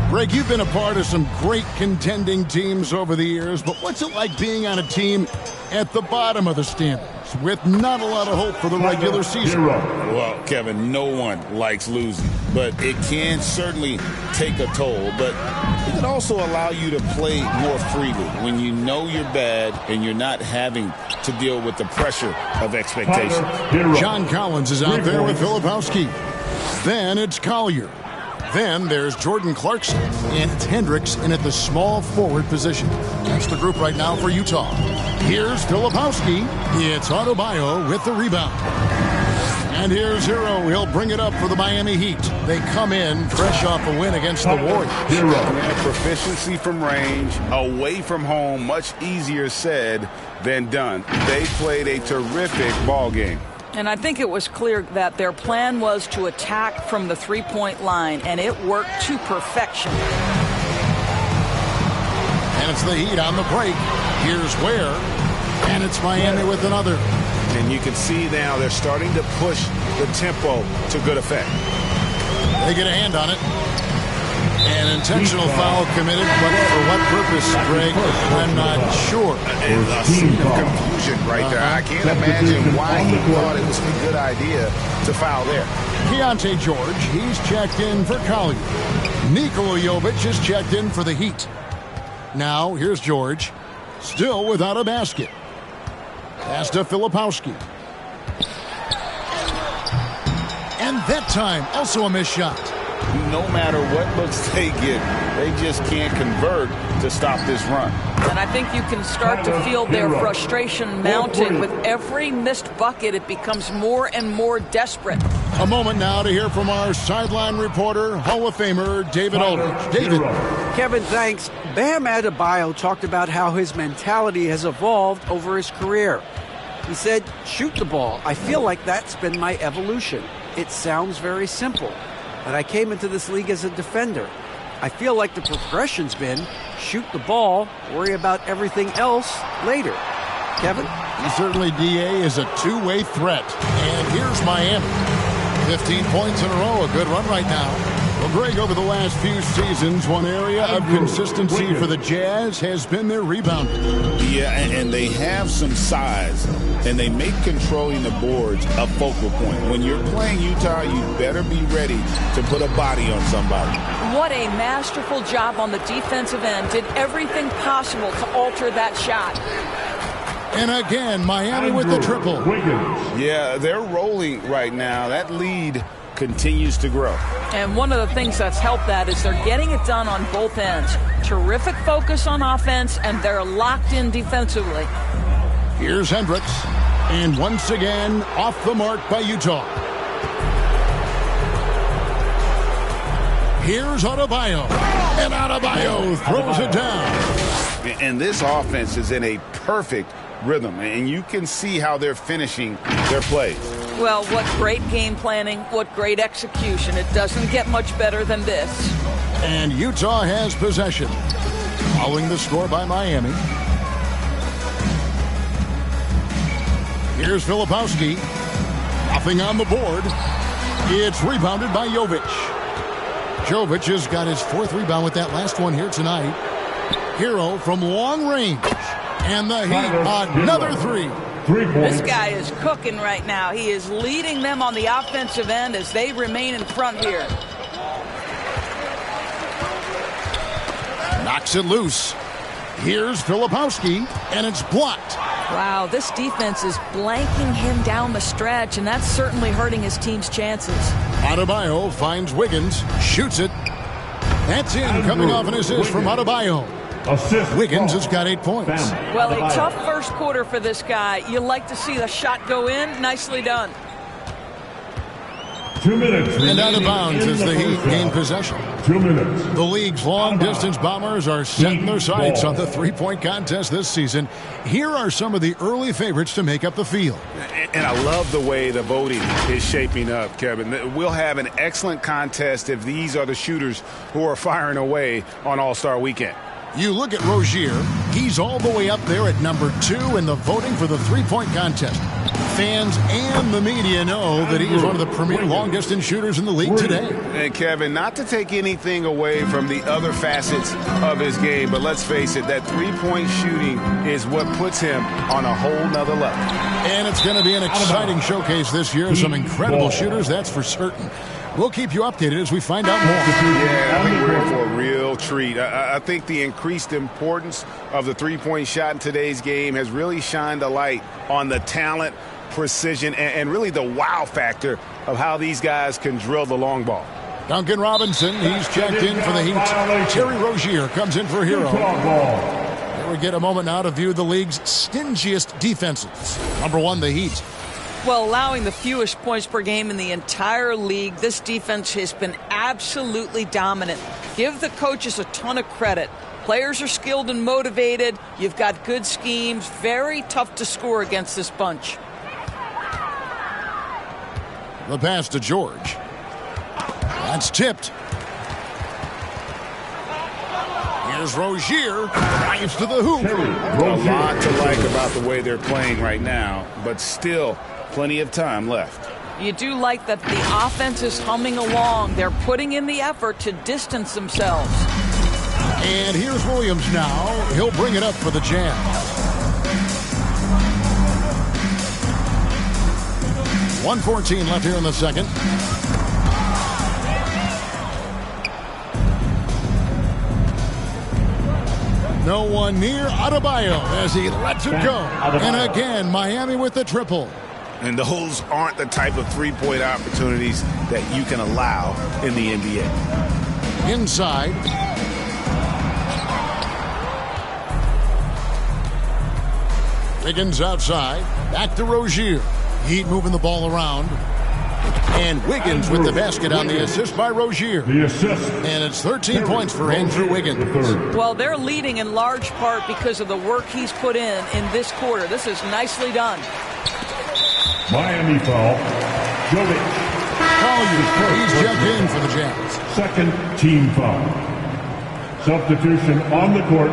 Greg, you've been a part of some great contending teams over the years, but what's it like being on a team at the bottom of the standings with not a lot of hope for the regular season? Well, Kevin, no one likes losing, but it can certainly take a toll. But it can also allow you to play more freely when you know you're bad and you're not having to deal with the pressure of expectations. John Collins is out there with Filipowski. Then it's Collier. Then there's Jordan Clarkson, and it's Hendricks in at the small forward position. That's the group right now for Utah. Here's Filipowski. It's Adebayo with the rebound. And here's Hero. He'll bring it up for the Miami Heat. They come in fresh off a win against the Warriors. And proficiency from range, away from home, much easier said than done. They played a terrific ball game. And I think it was clear that their plan was to attack from the three-point line, and it worked to perfection. And it's the Heat on the break. Here's Ware, and it's Miami with another. And you can see now they're starting to push the tempo to good effect. They get a hand on it. An intentional foul committed, but for what purpose, Greg? I'm not sure. A scene of confusion right there. I can't imagine why he thought it was a good idea to foul there. Keontae George, he's checked in for Collier. Nikola Jovic is checked in for the Heat. Now, here's George, still without a basket. Pass to Filipowski. And that time, also a missed shot. No matter what looks they get, they just can't convert to stop this run. And I think you can start to feel their frustration mounting. With every missed bucket, it becomes more and more desperate. A moment now to hear from our sideline reporter, Hall of Famer David Aldridge. David. Kevin, thanks. Bam Adebayo talked about how his mentality has evolved over his career. He said, shoot the ball. I feel like that's been my evolution. It sounds very simple. But I came into this league as a defender. I feel like the progression's been shoot the ball, worry about everything else later. Kevin? Certainly, DA is a two-way threat. And here's Miami. 15 points in a row, a good run right now. Well, Greg, over the last few seasons, one area of consistency for the Jazz has been their rebounding. Yeah, and they have some size, and they make controlling the boards a focal point. When you're playing Utah, you better be ready to put a body on somebody. What a masterful job on the defensive end. Did everything possible to alter that shot. And again, Miami with the triple. Yeah, they're rolling right now. That lead continues to grow. And one of the things that's helped that is they're getting it done on both ends. Terrific focus on offense, and they're locked in defensively. Here's Hendricks. And once again, off the mark by Utah. Here's Adebayo. And Adebayo throws it down. And this offense is in a perfect rhythm, and you can see how they're finishing their plays. Well, what great game planning, what great execution. It doesn't get much better than this. And Utah has possession. Following the score by Miami. Here's Filipowski. Nothing on the board. It's rebounded by Jovic. Jovic has got his 4th rebound with that last one here tonight. Hero from long range. And the Heat, another 3. This guy is cooking right now. He is leading them on the offensive end as they remain in front here. Knocks it loose. Here's Filipowski, and it's blocked. Wow, this defense is blanking him down the stretch, and that's certainly hurting his team's chances. Adebayo finds Wiggins, shoots it. That's in, coming off an assist from Adebayo. Wiggins has got 8 points. Well, a tough first quarter for this guy. You like to see the shot go in. Nicely done. 2 minutes. And out of bounds as the Heat gain possession. 2 minutes. The league's long-distance Bombers are setting their sights on the three-point contest this season. Here are some of the early favorites to make up the field. And I love the way the voting is shaping up, Kevin. We'll have an excellent contest if these are the shooters who are firing away on All-Star Weekend. You look at Rozier. He's all the way up there at number 2 in the voting for the three-point contest. Fans and the media know that he is one of the premier long-distance shooters in the league today. And, Kevin, not to take anything away from the other facets of his game, but let's face it, that three-point shooting is what puts him on a whole nother level. And it's going to be an exciting showcase this year. Some incredible shooters, that's for certain. We'll keep you updated as we find out more. Yeah, I think we're in for a real treat. I think the increased importance of the three-point shot in today's game has really shined a light on the talent, precision, and really the wow factor of how these guys can drill the long ball. Duncan Robinson, he's checked in for the Heat. Terry Rozier comes in for Hero. Here we get a moment now to view the league's stingiest defenses. Number 1, the Heat. Well, allowing the fewest points per game in the entire league, this defense has been absolutely dominant. Give the coaches a ton of credit. Players are skilled and motivated. You've got good schemes. Very tough to score against this bunch. The pass to George. That's tipped. Here's Rozier. Drives to the hoop. A lot to like about the way they're playing right now, but still plenty of time left. You do like that the offense is humming along. They're putting in the effort to distance themselves. And here's Williams now. He'll bring it up for the Jazz. .114 left here in the second. No one near Adebayo as he lets it go. And again, Miami with the triple. And those aren't the type of three-point opportunities that you can allow in the NBA. Inside. Wiggins outside. Back to Rozier. Heat moving the ball around. And Wiggins with the basket on the assist by Rozier. The assist. And it's 13 points for Andrew Wiggins. Well, they're leading in large part because of the work he's put in this quarter. This is nicely done. Miami foul. Jovic. He's checked in for the Jazz. Second team foul. Substitution on the court.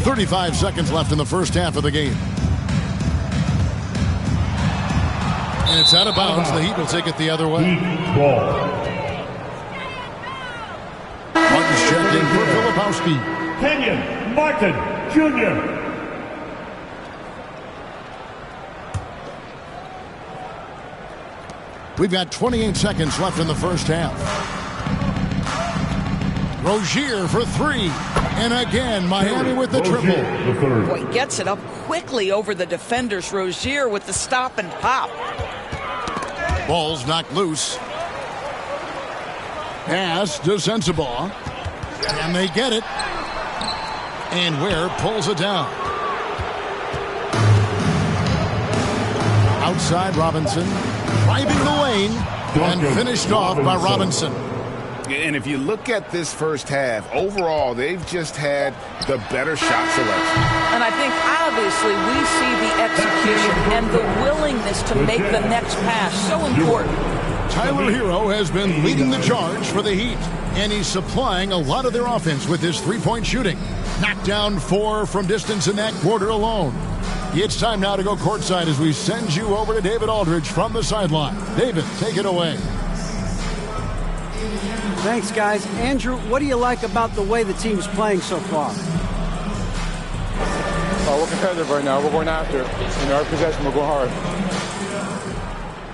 .35 seconds left in the first half of the game. And it's out of bounds. The Heat will take it the other way. Ball. Martin's checked in for Filipowski. Kenyon Martin Jr. We've got 28 seconds left in the first half. Rozier for 3. And again, Miami with the triple. Boy, gets it up quickly over the defenders. Rozier with the stop and pop. Ball's knocked loose. Pass to Sensabaugh. And they get it. And Ware pulls it down. Outside Robinson. Driving the lane. And finished off by Robinson. And if you look at this first half, overall, they've just had the better shot selection. And I think, obviously, we see the execution and the willingness to make the next pass so important. Tyler Hero has been leading the charge for the Heat, and he's supplying a lot of their offense with his three-point shooting. Knocked down 4 from distance in that quarter alone. It's time now to go courtside as we send you over to David Aldridge from the sideline. David, take it away. Thanks, guys. Andrew, what do you like about the way the team's playing so far? We're competitive right now. We're going after it. In our possession, we're going hard.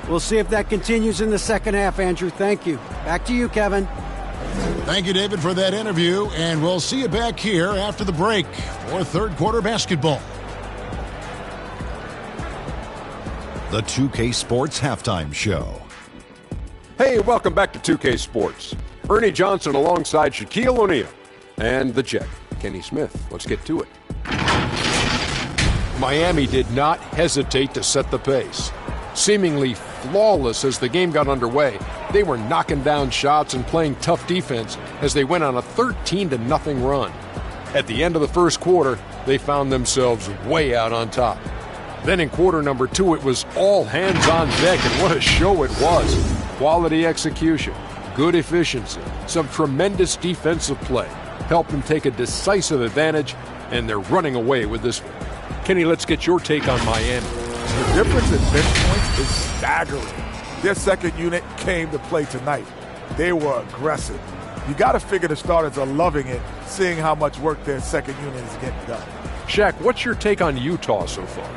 We'll see if that continues in the second half, Andrew. Thank you. Back to you, Kevin. Thank you, David, for that interview, and we'll see you back here after the break for third quarter basketball. The 2K Sports Halftime Show. Hey, welcome back to 2K Sports. Ernie Johnson alongside Shaquille O'Neal and the Jet, Kenny Smith. Let's get to it. Miami did not hesitate to set the pace. Seemingly flawless as the game got underway, they were knocking down shots and playing tough defense as they went on a 13-0 run. At the end of the first quarter, they found themselves way out on top. Then in quarter number 2, it was all hands on deck, and what a show it was. Quality execution, good efficiency, some tremendous defensive play helped them take a decisive advantage, and they're running away with this one. Kenny, let's get your take on Miami. The difference in bench points is staggering. Their second unit came to play tonight. They were aggressive. You got to figure the starters are loving it, seeing how much work their second unit is getting done. Shaq, what's your take on Utah so far?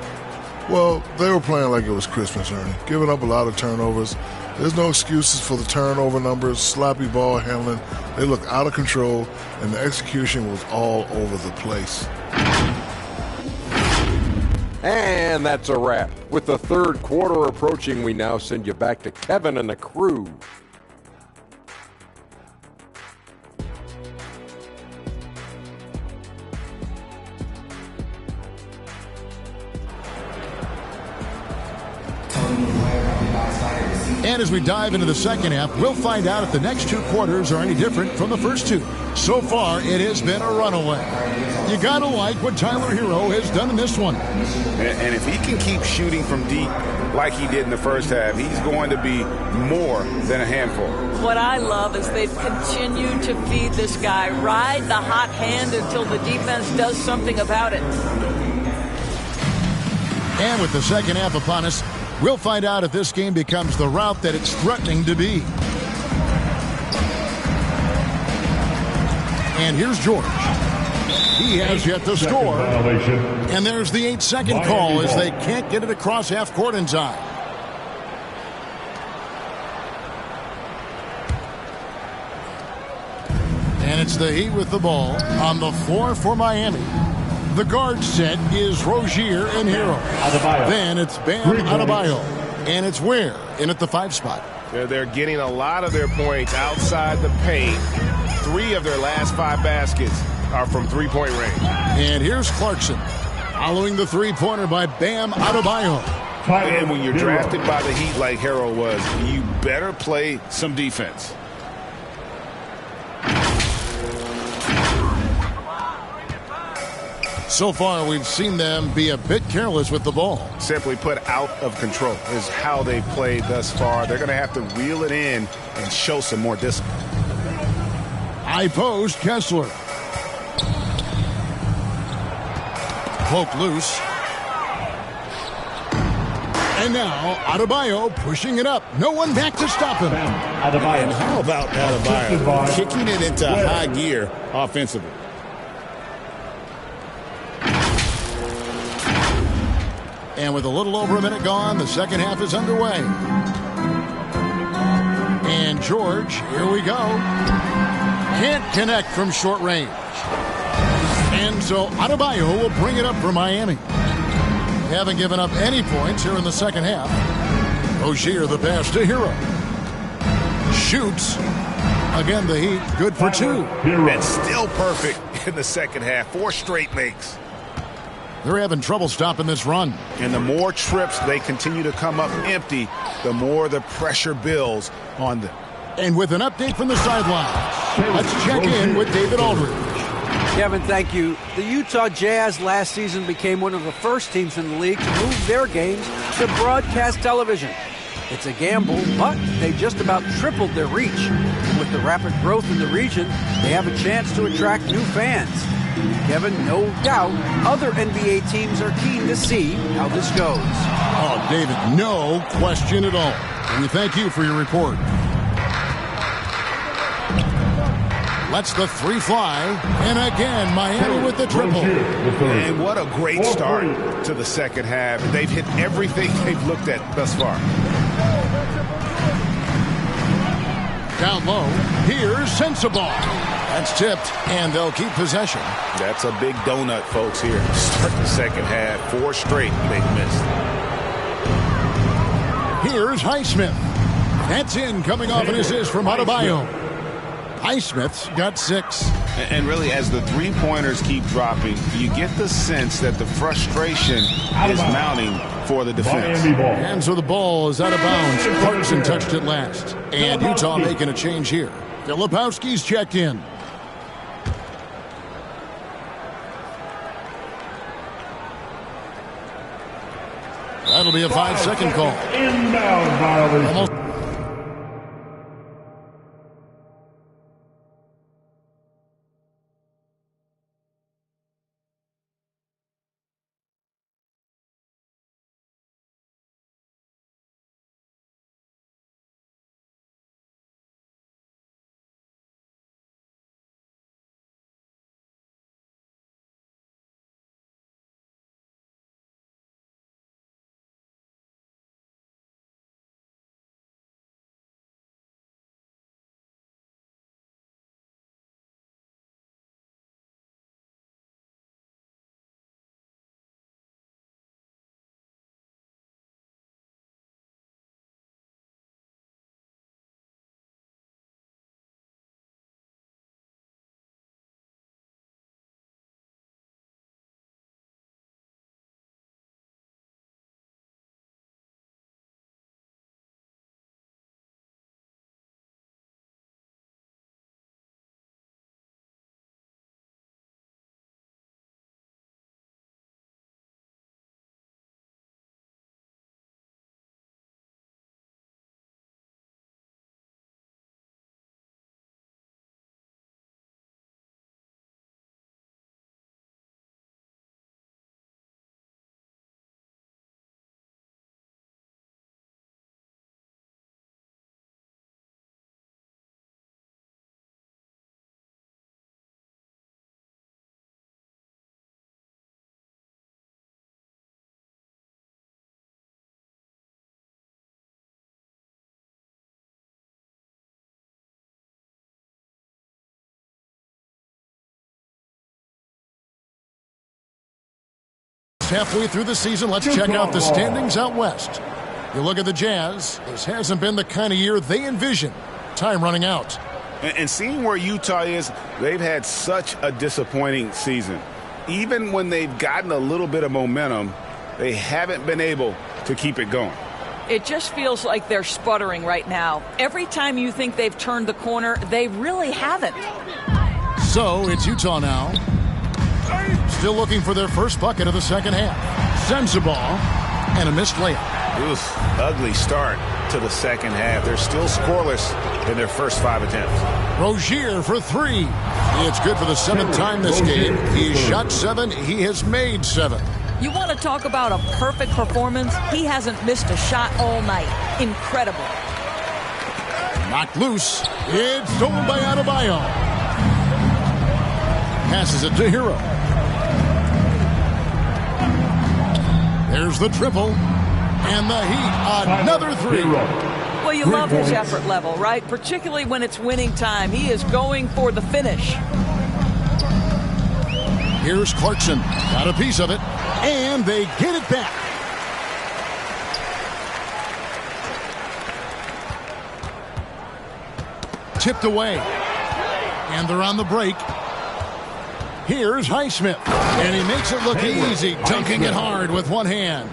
Well, they were playing like it was Christmas, Ernie, giving up a lot of turnovers. There's no excuses for the turnover numbers, sloppy ball handling. They looked out of control, and the execution was all over the place. And that's a wrap. With the third quarter approaching, we now send you back to Kevin and the crew. And as we dive into the second half, we'll find out if the next 2 quarters are any different from the first 2. So far, it has been a runaway. You gotta like what Tyler Hero has done in this one. And if he can keep shooting from deep like he did in the first half, he's going to be more than a handful. What I love is they've continued to feed this guy, ride the hot hand until the defense does something about it. And with the second half upon us, we'll find out if this game becomes the route that it's threatening to be. And here's George. He has yet to score. And there's the 8-second call as they can't get it across half court in time. And it's the Heat with the ball on the floor for Miami. The guard set is Rozier and Hero. Then it's Bam Adebayo. And it's Ware in at the 5 spot. They're getting a lot of their points outside the paint. 3 of their last 5 baskets are from three-point range. And here's Clarkson following the three-pointer by Bam Adebayo. And when you're drafted by the Heat like Harrell was, you better play some defense. So far, we've seen them be a bit careless with the ball. Simply put, out of control is how they've played thus far. They're going to have to reel it in and show some more discipline. High post, Kessler. Poke loose. And now, Adebayo pushing it up. No one back to stop him. And how about Adebayo kicking it into high gear offensively? And with a little over a minute gone, the second half is underway. And George, here we go. Can't connect from short range. And so Adebayo will bring it up for Miami. They haven't given up any points here in the second half. Rozier the pass to Hero. Shoots. Again, the Heat good for 2. And still perfect in the second half. 4 straight makes. They're having trouble stopping this run. And the more trips they continue to come up empty, the more the pressure builds on them. And with an update from the sidelines, let's check in with David Aldridge. Kevin, thank you. The Utah Jazz last season became one of the first teams in the league to move their games to broadcast television. It's a gamble, but they just about tripled their reach. And with the rapid growth in the region, they have a chance to attract new fans. Kevin, no doubt, other NBA teams are keen to see how this goes. Oh, David, no question at all. And we thank you for your report. Lets the three fly, and again, Miami with the triple. And what a great start to the second half. They've hit everything they've looked at thus far. Down low, here's Sensabaugh. That's tipped, and they'll keep possession. That's a big donut, folks, here. Start the second half. 4 straight they've missed. Here's Highsmith. That's in, coming off an assist from Adebayo. Highsmith's got 6. And really, as the three-pointers keep dropping, you get the sense that the frustration is mounting for the defense. And so the ball is out of bounds. Clarkson touched it last. And Utah making a change here. Filipowski's checked in. That'll be a 5-second call. Inbound violation. Halfway through the season, let's check out the standings out west. You look at the Jazz, this hasn't been the kind of year they envisioned. Time running out. And seeing where Utah is, they've had such a disappointing season. Even when they've gotten a little bit of momentum, they haven't been able to keep it going. It just feels like they're sputtering right now. Every time you think they've turned the corner, they really haven't. So it's Utah now. Still looking for their first bucket of the second half. Sensabaugh and a missed layup. It was an ugly start to the second half. They're still scoreless in their first 5 attempts. Rozier for 3. It's good for the 7th time this game. He shot 7. He has made 7. You want to talk about a perfect performance? He hasn't missed a shot all night. Incredible. Knocked loose. It's stolen by Adebayo. Passes it to Hero. There's the triple. And the Heat, another 3. Well, you love his effort level, right? Particularly when it's winning time. He is going for the finish. Here's Clarkson. Got a piece of it. And they get it back. Tipped away. And they're on the break. Here's Highsmith. And he makes it look easy, dunking it hard with one hand.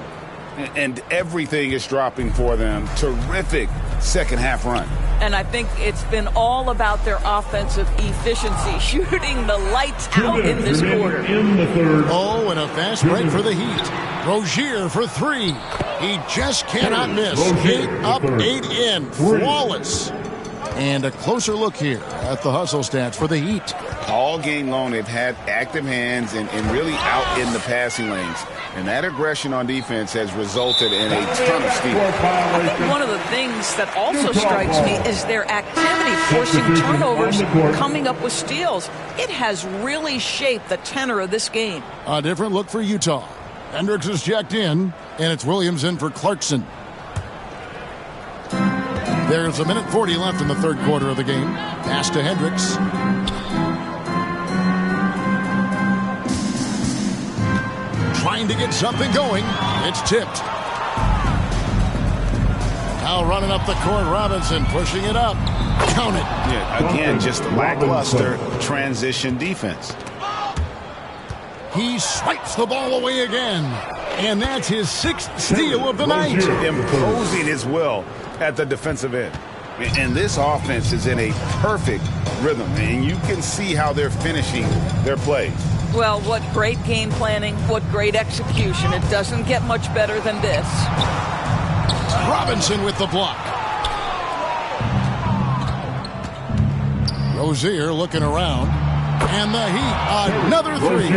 And everything is dropping for them. Terrific second half run. And I think it's been all about their offensive efficiency, shooting the lights out in this quarter. Oh, and a fast break for the Heat. Rozier for three. He just cannot miss. 8 up, 8 in. Flawless. And a closer look here at the hustle stats for the Heat. All game long, they've had active hands and really out in the passing lanes. And that aggression on defense has resulted in a ton of steals. I think one of the things that also strikes me is their activity, forcing turnovers, coming up with steals. It has really shaped the tenor of this game. A different look for Utah. Hendricks is checked in, and it's Williams in for Clarkson. There's 1:40 left in the third quarter of the game. Pass to Hendricks. Trying to get something going. It's tipped. Now running up the court, Robinson pushing it up. Count it. Yeah, again, just lackluster transition defense. He swipes the ball away again. And that's his 6th steal of the night. Imposing his will at the defensive end. And this offense is in a perfect rhythm. And you can see how they're finishing their plays. Well, what great game planning, what great execution. It doesn't get much better than this. Robinson with the block. Rozier looking around. And the Heat, another three.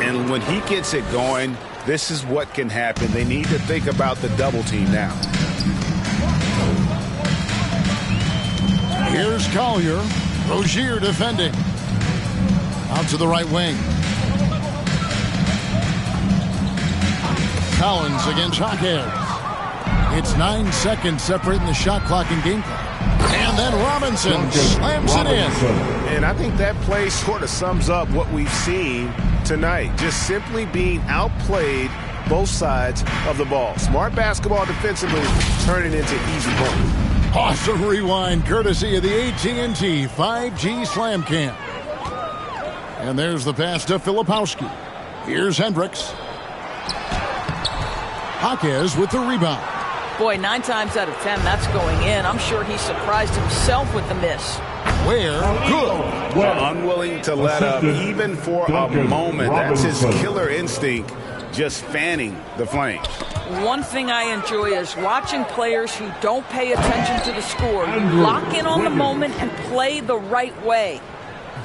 And when he gets it going, this is what can happen. They need to think about the double team now. Here's Collier. Rozier defending. Out to the right wing. Collins against Jaquez. It's 9 seconds separating the shot clock and game clock. And then Robinson slams it in. And I think that play sort of sums up what we've seen tonight. Just simply being outplayed both sides of the ball. Smart basketball defensively, turning into easy points. Awesome rewind courtesy of the AT&T 5G Slam Cam. And there's the pass to Filipowski. Here's Hendricks. Jaquez with the rebound. Boy, 9 times out of 10, that's going in. I'm sure he surprised himself with the miss. Where? Good. Well, unwilling to let up, even for a moment. That's his killer instinct, just fanning the flames. One thing I enjoy is watching players who don't pay attention to the score lock in on the moment and play the right way.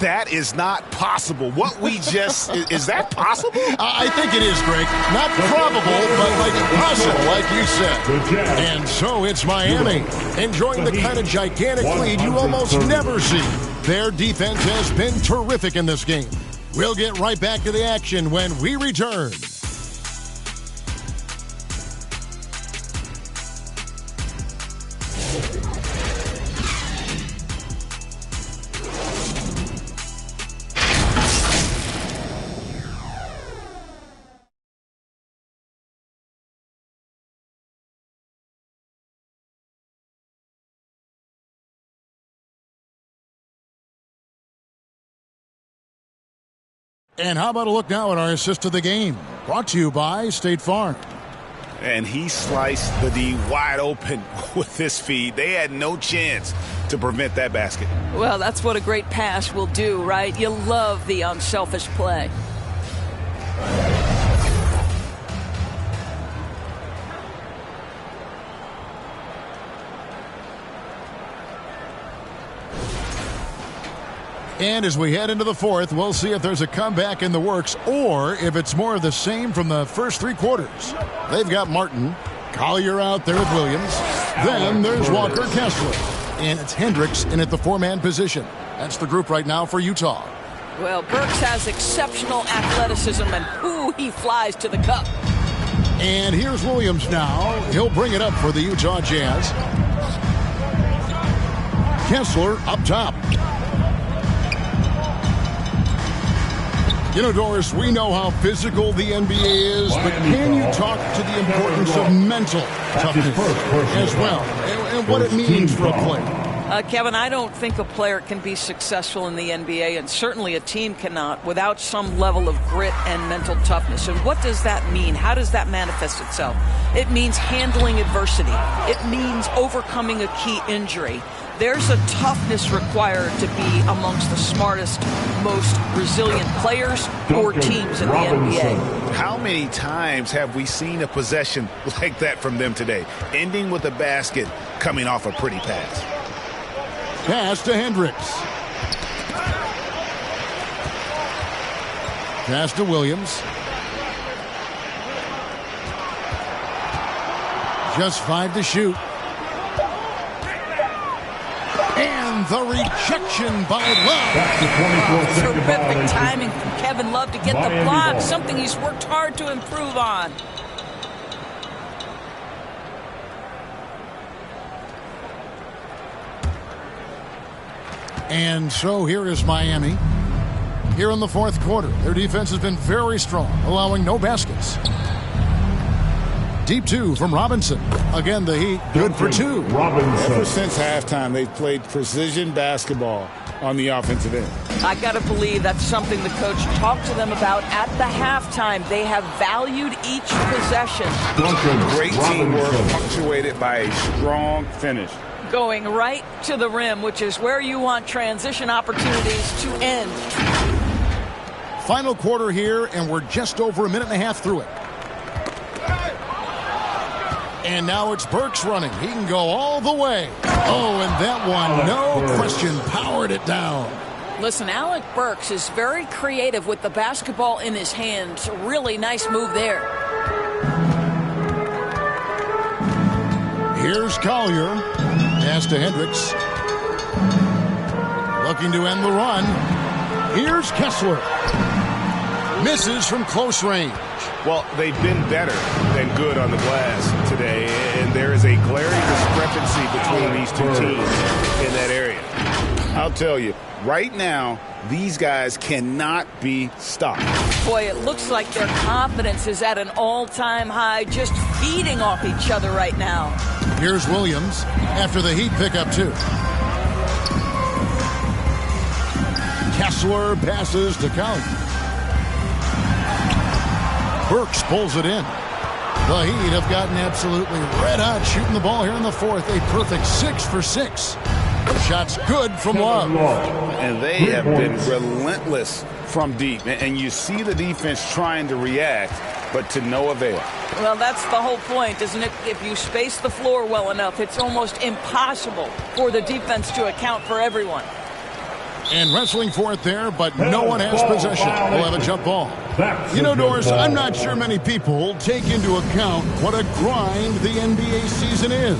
That is not possible. What we just, is that possible? I think it is, Greg. Not probable, but like possible, like you said. And so it's Miami, enjoying the kind of gigantic lead you almost never see. Their defense has been terrific in this game. We'll get right back to the action when we return. And how about a look now at our assist of the game? Brought to you by State Farm. And he sliced the D wide open with this feed. They had no chance to prevent that basket. Well, that's what a great pass will do, right? You love the unselfish play. And as we head into the fourth, we'll see if there's a comeback in the works or if it's more of the same from the first 3 quarters. They've got Martin, Collier out there with Williams. Then there's Walker Kessler. And it's Hendricks in at the 4-man position. That's the group right now for Utah. Well, Burks has exceptional athleticism, and ooh, he flies to the cup. And here's Williams now. He'll bring it up for the Utah Jazz. Kessler up top. You know, Doris, we know how physical the NBA is, but can you talk to the importance of mental toughness as well, and what it means for a player? Kevin, I don't think a player can be successful in the NBA, and certainly a team cannot, without some level of grit and mental toughness. And what does that mean? How does that manifest itself? It means handling adversity. It means overcoming a key injury. There's a toughness required to be amongst the smartest, most resilient players or teams in the NBA. How many times have we seen a possession like that from them today, ending with a basket coming off a pretty pass? Pass to Hendricks. Pass to Williams. Just 5 to shoot. And the rejection by Love. Terrific timing from Kevin Love to get the block, something he's worked hard to improve on. And so here is Miami. Here in the fourth quarter, their defense has been very strong, allowing no baskets. Deep 2 from Robinson. Again, the Heat good for 2. Ever since halftime, they've played precision basketball on the offensive end. I got to believe that's something the coach talked to them about at the halftime. They have valued each possession. Great teamwork punctuated by a strong finish. Going right to the rim, which is where you want transition opportunities to end. Final quarter here, and we're just over a minute and a half through it. And now it's Burks running. He can go all the way. Oh, and that one, no question, powered it down. Listen, Alec Burks is very creative with the basketball in his hands. Really nice move there. Here's Collier. Pass to Hendricks. Looking to end the run. Here's Kessler. Misses from close range. Well, they've been better than good on the glass today, and there is a glaring discrepancy between these two teams in that area. I'll tell you, right now, these guys cannot be stopped. Boy, it looks like their confidence is at an all-time high, just feeding off each other right now. Here's Williams after the Heat pick up 2. Kessler passes to Collier. Burks pulls it in. The Heat have gotten absolutely red hot shooting the ball here in the fourth. A perfect 6 for 6. Shots good from Love. And they have been relentless from deep. And you see the defense trying to react, but to no avail. Well, that's the whole point, isn't it? If you space the floor well enough, it's almost impossible for the defense to account for everyone. And wrestling for it there, but no one has possession. We'll have a jump ball. You know, Doris, I'm not sure many people take into account what a grind the NBA season is.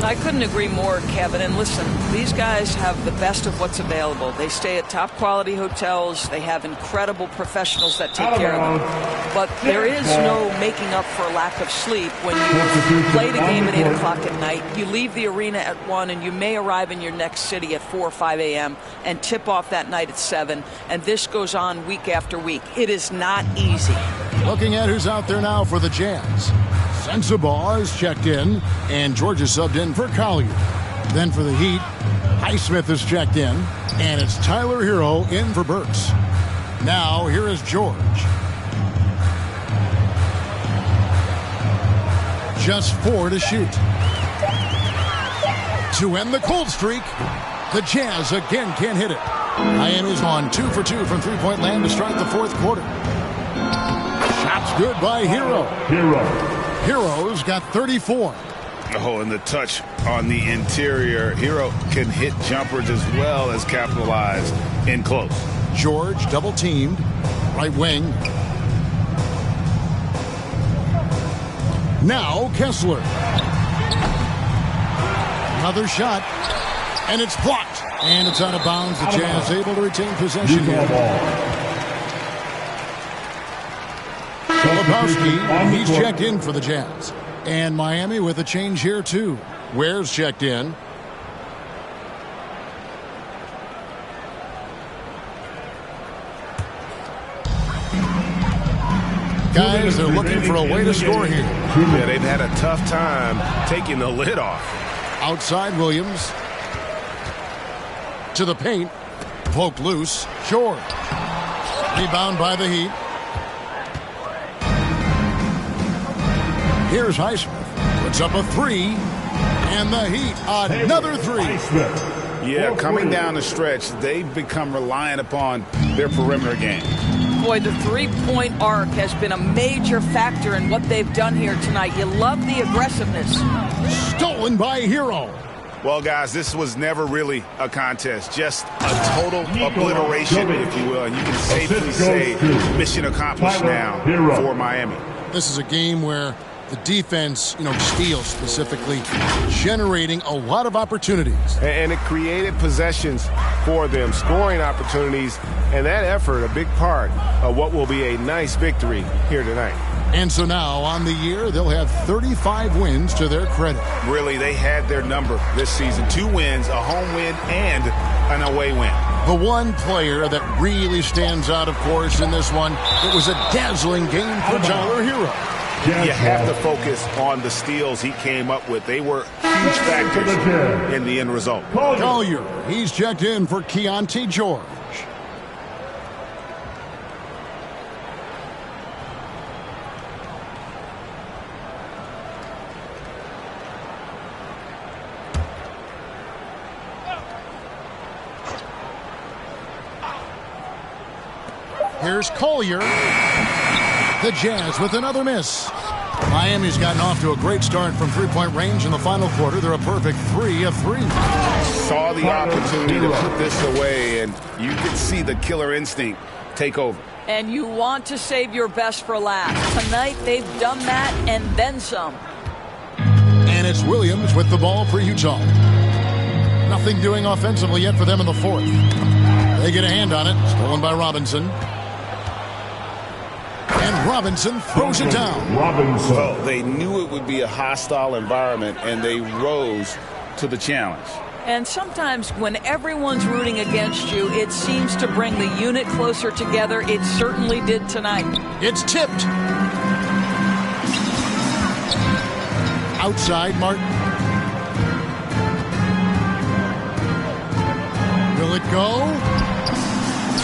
I couldn't agree more, Kevin. And listen, these guys have the best of what's available. They stay at top quality hotels. They have incredible professionals that take care of them. But there is no making up for lack of sleep when you play the game at 8 o'clock at night. You leave the arena at 1, and you may arrive in your next city at 4 or 5 a.m. and tip off that night at 7. And this goes on week after week. It is not easy. Looking at who's out there now for the Jazz. Sensabaugh is checked in, and Georgia subbed in for Collier. Then for the Heat, Highsmith is checked in, and it's Tyler Hero in for Burks. Now, here is George. Just 4 to shoot. To end the cold streak, the Jazz again can't hit it. Miami's on 2 for 2 from three-point land to start the fourth quarter. Shots good by Hero. Hero's got 34. Oh, and the touch on the interior. Hero can hit jumpers as well as capitalize in close. George double teamed. Right wing. Now Kessler. Another shot. And it's blocked. And it's out of bounds. The Jazz able to retain possession here. Filipowski, he's checked in for the Jazz. And Miami with a change here, too. Ware's checked in. Guys, they're looking for a way to score here. Yeah, they've had a tough time taking the lid off. Outside Williams. To the paint. Poke loose. Short. Rebound by the Heat. Here's Highsmith. Puts up a 3. And the Heat, another three. Yeah, coming down the stretch, they've become reliant upon their perimeter game. Boy, the three-point arc has been a major factor in what they've done here tonight. You love the aggressiveness. Stolen by Hero. Well, guys, this was never really a contest, just a total obliteration, if you will. And you can safely say mission accomplished now for Miami. This is a game where the defense, steals specifically, generating a lot of opportunities. And it created possessions for them, scoring opportunities, and that effort, a big part of what will be a nice victory here tonight. And so now, on the year, they'll have 35 wins to their credit. Really, they had their number this season. 2 wins, a home win, and an away win. The one player that really stands out, of course, in this one, it was a dazzling game for Tyler Hero. You have to focus on the steals he came up with. They were huge factors in the end result. Collier, he's checked in for Keontae George. Here's Collier. The Jazz with another miss. Miami's gotten off to a great start from three-point range in the final quarter. They're a perfect 3 of 3. Saw the opportunity to put this away, and you could see the killer instinct take over. And you want to save your best for last. Tonight, they've done that and then some. And it's Williams with the ball for Utah. Nothing doing offensively yet for them in the fourth. They get a hand on it. Stolen by Robinson. And Robinson throws it down. Well, they knew it would be a hostile environment, and they rose to the challenge. And sometimes when everyone's rooting against you, it seems to bring the unit closer together. It certainly did tonight. It's tipped. Outside, Martin. Will it go?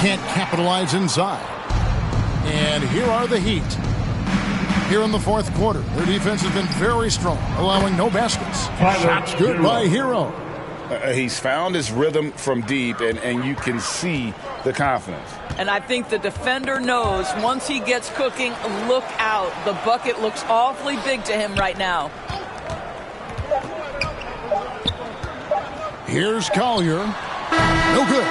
Can't capitalize inside. And here are the Heat. Here in the fourth quarter, their defense has been very strong, allowing no baskets. Shots good by Hero. He's found his rhythm from deep, and you can see the confidence. And I think the defender knows once he gets cooking, look out. The bucket looks awfully big to him right now. Here's Collier. No good.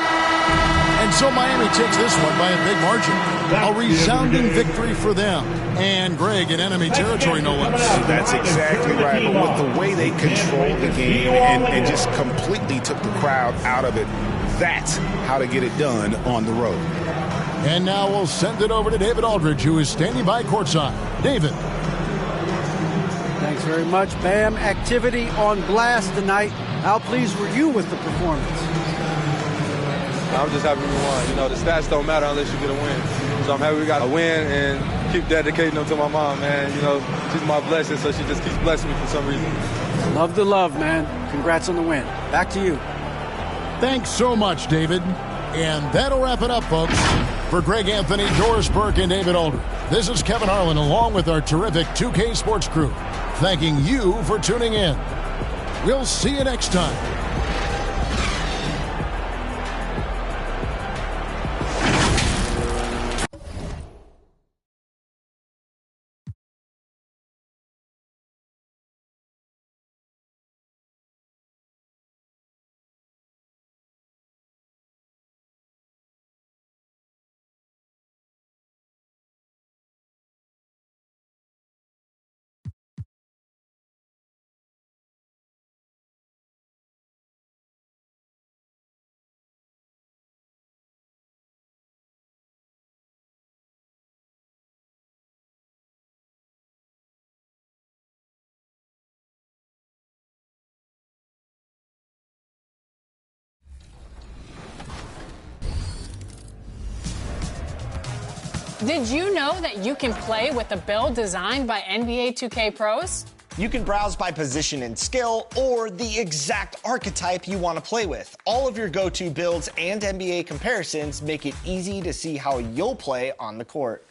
And so Miami takes this one by a big margin. A resounding victory for them. And Greg in enemy territory, no less. That's exactly right. But with the way they controlled the game and just completely took the crowd out of it, that's how to get it done on the road. And now we'll send it over to David Aldridge, who is standing by courtside. David. Thanks very much, Bam. Activity on blast tonight. How pleased were you with the performance? I'm just happy we won. The stats don't matter unless you get a win. So I'm happy we got a win and keep dedicating them to my mom, man. She's my blessing, so she just keeps blessing me for some reason. Love the love, man. Congrats on the win. Back to you. Thanks so much, David. And that'll wrap it up, folks. For Greg Anthony, Doris Burke, and David Aldridge, this is Kevin Harlan along with our terrific 2K Sports crew, thanking you for tuning in. We'll see you next time. Did you know that you can play with a build designed by NBA 2K pros? You can browse by position and skill or the exact archetype you want to play with. All of your go-to builds and NBA comparisons make it easy to see how you'll play on the court.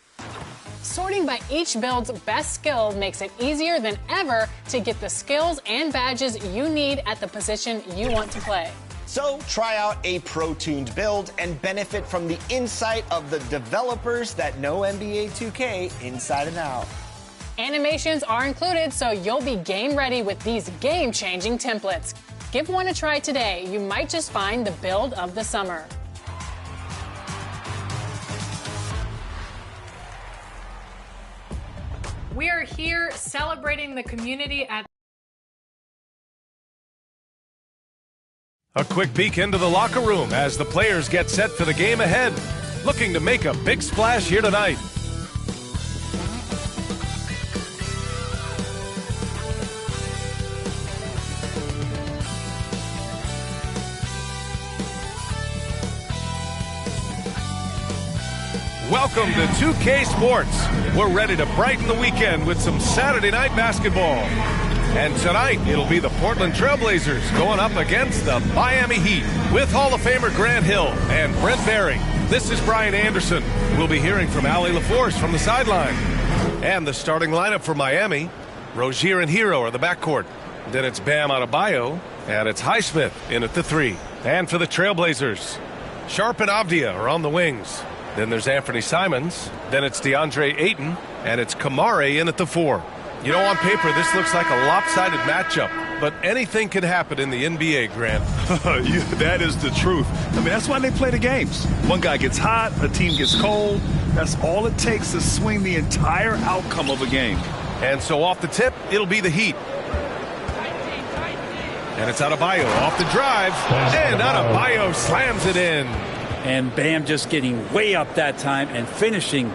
Sorting by each build's best skill makes it easier than ever to get the skills and badges you need at the position you want to play. So try out a pro-tuned build and benefit from the insight of the developers that know NBA 2K inside and out. Animations are included, so you'll be game ready with these game-changing templates. Give one a try today. You might just find the build of the summer. We are here celebrating the community at A quick peek into the locker room as the players get set for the game ahead. Looking to make a big splash here tonight. Welcome to 2K Sports. We're ready to brighten the weekend with some Saturday night basketball. And tonight, it'll be the Portland Trailblazers going up against the Miami Heat with Hall of Famer Grant Hill and Brent Barry. This is Brian Anderson. We'll be hearing from Allie LaForce from the sideline. And the starting lineup for Miami, Rozier and Hero are the backcourt. Then it's Bam Adebayo, and it's Highsmith in at the 3. And for the Trailblazers, Sharp and Avdia are on the wings. Then there's Anthony Simons. Then it's DeAndre Ayton, and it's Kamare in at the 4. You know, on paper, this looks like a lopsided matchup, but anything can happen in the NBA, Grant. That is the truth. I mean, that's why they play the games. One guy gets hot, a team gets cold. That's all it takes to swing the entire outcome of a game. And so off the tip, it'll be the Heat. And it's Adebayo off the drive, and Adebayo slams it in. And Bam just getting way up that time and finishing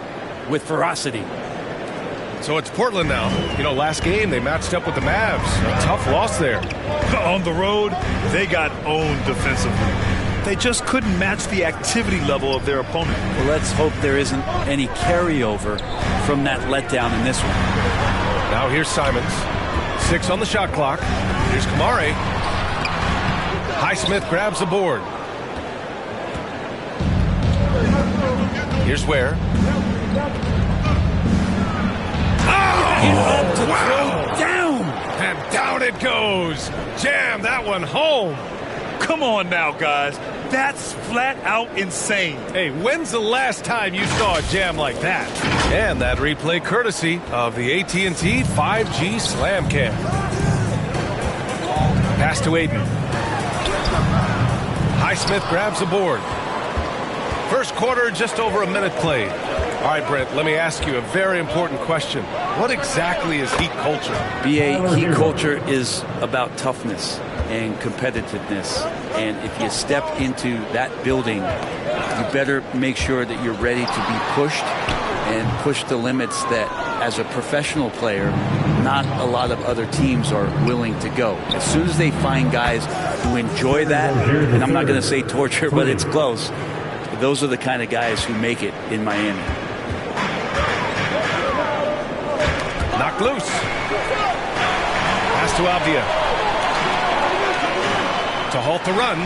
with ferocity. So it's Portland now. You know, last game they matched up with the Mavs. A tough loss there. On the road, they got owned defensively. They just couldn't match the activity level of their opponent. Well, let's hope there isn't any carryover from that letdown in this one. Now here's Simons. 6 on the shot clock. Here's Kamare. Highsmith grabs the board. Here's Ware. Up to throw down. And down it goes. Jam that one home. Come on now, guys. That's flat out insane. Hey, when's the last time you saw a jam like that? And that replay courtesy of the AT&T 5G Slam Cam. Pass to Ayton. Highsmith grabs the board. First quarter, just over a minute played. All right, Brent, let me ask you a very important question. What exactly is Heat culture? BA, Heat culture is about toughness and competitiveness. And if you step into that building, you better make sure that you're ready to be pushed and push the limits that, as a professional player, not a lot of other teams are willing to go. As soon as they find guys who enjoy that, and I'm not going to say torture, but it's close, those are the kind of guys who make it in Miami. Knocked loose. Pass to Avdia. To halt the run.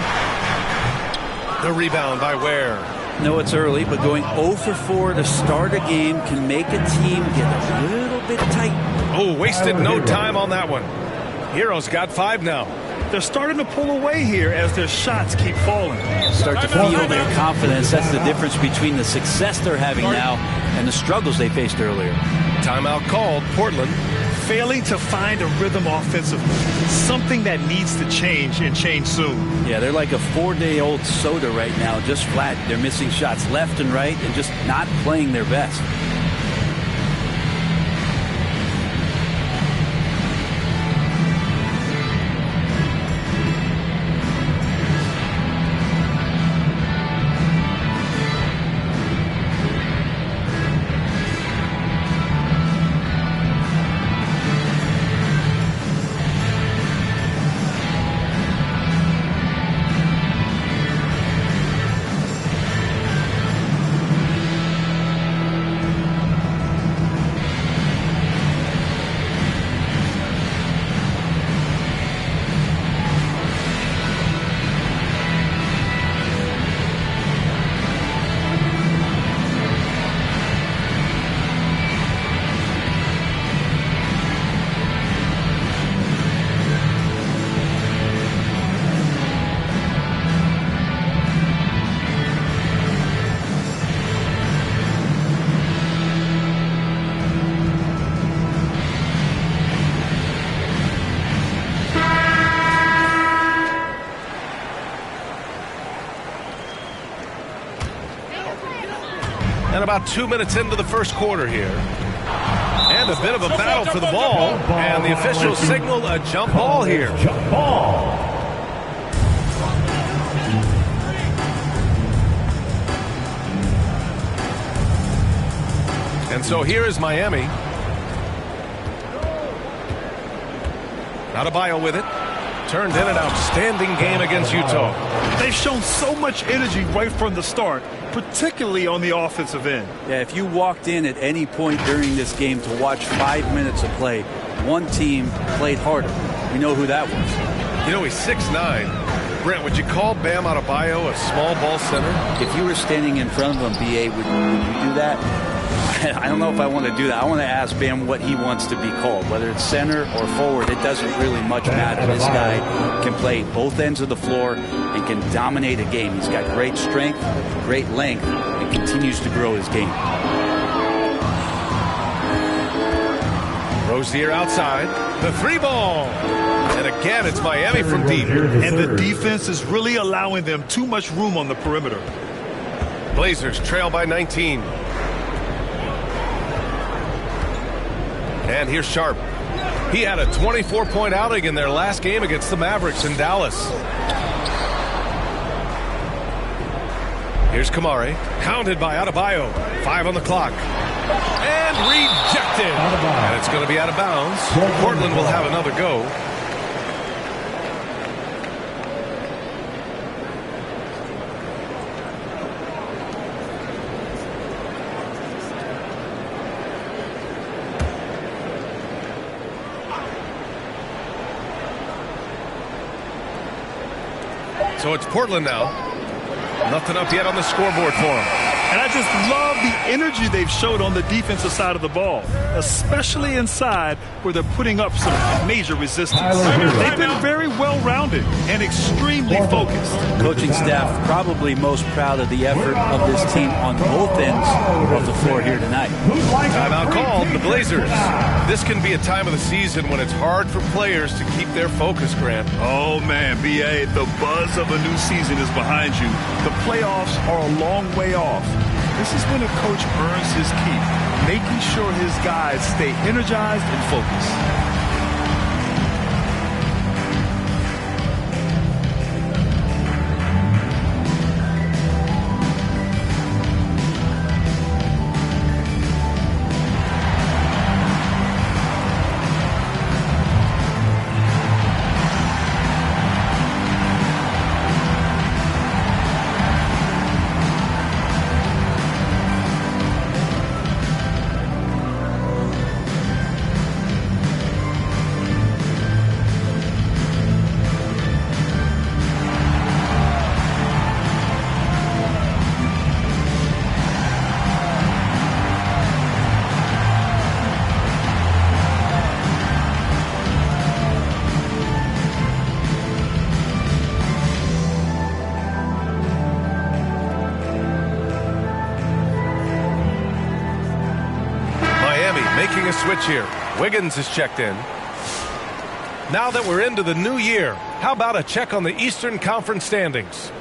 The rebound by Ware. No, it's early, but going 0 for 4 to start a game can make a team get a little bit tight. Oh, wasted no time on that one. Hero's got 5 now. They're starting to pull away here as their shots keep falling. Start to feel their confidence. That's the difference between the success they're having now and the struggles they faced earlier. Timeout called. Portland failing to find a rhythm offensively. Something that needs to change and change soon. Yeah, they're like a 4-day-old soda right now, just flat. They're missing shots left and right and just not playing their best. And about 2 minutes into the first quarter here. And a bit of a battle for the ball. And the officials signal a jump ball here. Jump ball. And so here is Miami. Adebayo with it. Turned in an outstanding game against Utah. They've shown so much energy right from the start, particularly on the offensive end. Yeah, if you walked in at any point during this game to watch 5 minutes of play, one team played harder. We know who that was. You know, he's 6'9". Brent, would you call Bam Adebayo a small ball center? If you were standing in front of him, B.A., would you do that? I don't know if I want to do that. I want to ask Bam what he wants to be called, whether it's center or forward. It doesn't really much matter. This guy can play both ends of the floor and can dominate a game. He's got great strength, great length, and continues to grow his game. Rozier outside. The 3-ball. And again, it's Miami from deep. And the defense is really allowing them too much room on the perimeter. Blazers trail by 19. And here's Sharp. He had a 24-point outing in their last game against the Mavericks in Dallas. Here's Kamari. Counted by Adebayo. 5 on the clock. And rejected. And it's going to be out of bounds. Portland will have another go. So it's Portland now. Nothing up yet on the scoreboard for them. And I just love the energy they've showed on the defensive side of the ball, especially inside where they're putting up some major resistance. They've been very well-rounded and extremely focused. Coaching staff probably most proud of the effort of this team on both ends of the floor here tonight. Timeout called, the Blazers. This can be a time of the season when it's hard for players to keep their focus, Grant. Oh, man, B.A., the buzz of a new season is behind you. The playoffs are a long way off. This is when a coach earns his keep, making sure his guys stay energized and focused. Making a switch here. Wiggins is checked in. Now that we're into the new year, how about a check on the Eastern Conference standings?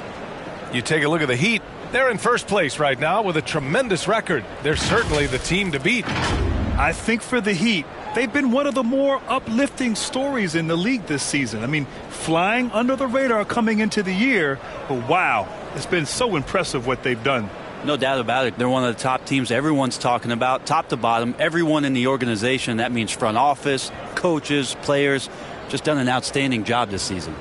You take a look at the Heat. They're in first place right now with a tremendous record. They're certainly the team to beat. I think for the Heat, they've been one of the more uplifting stories in the league this season. I mean, flying under the radar coming into the year, but wow, it's been so impressive what they've done. No doubt about it. They're one of the top teams everyone's talking about, top to bottom. Everyone in the organization, that means front office, coaches, players, just done an outstanding job this season.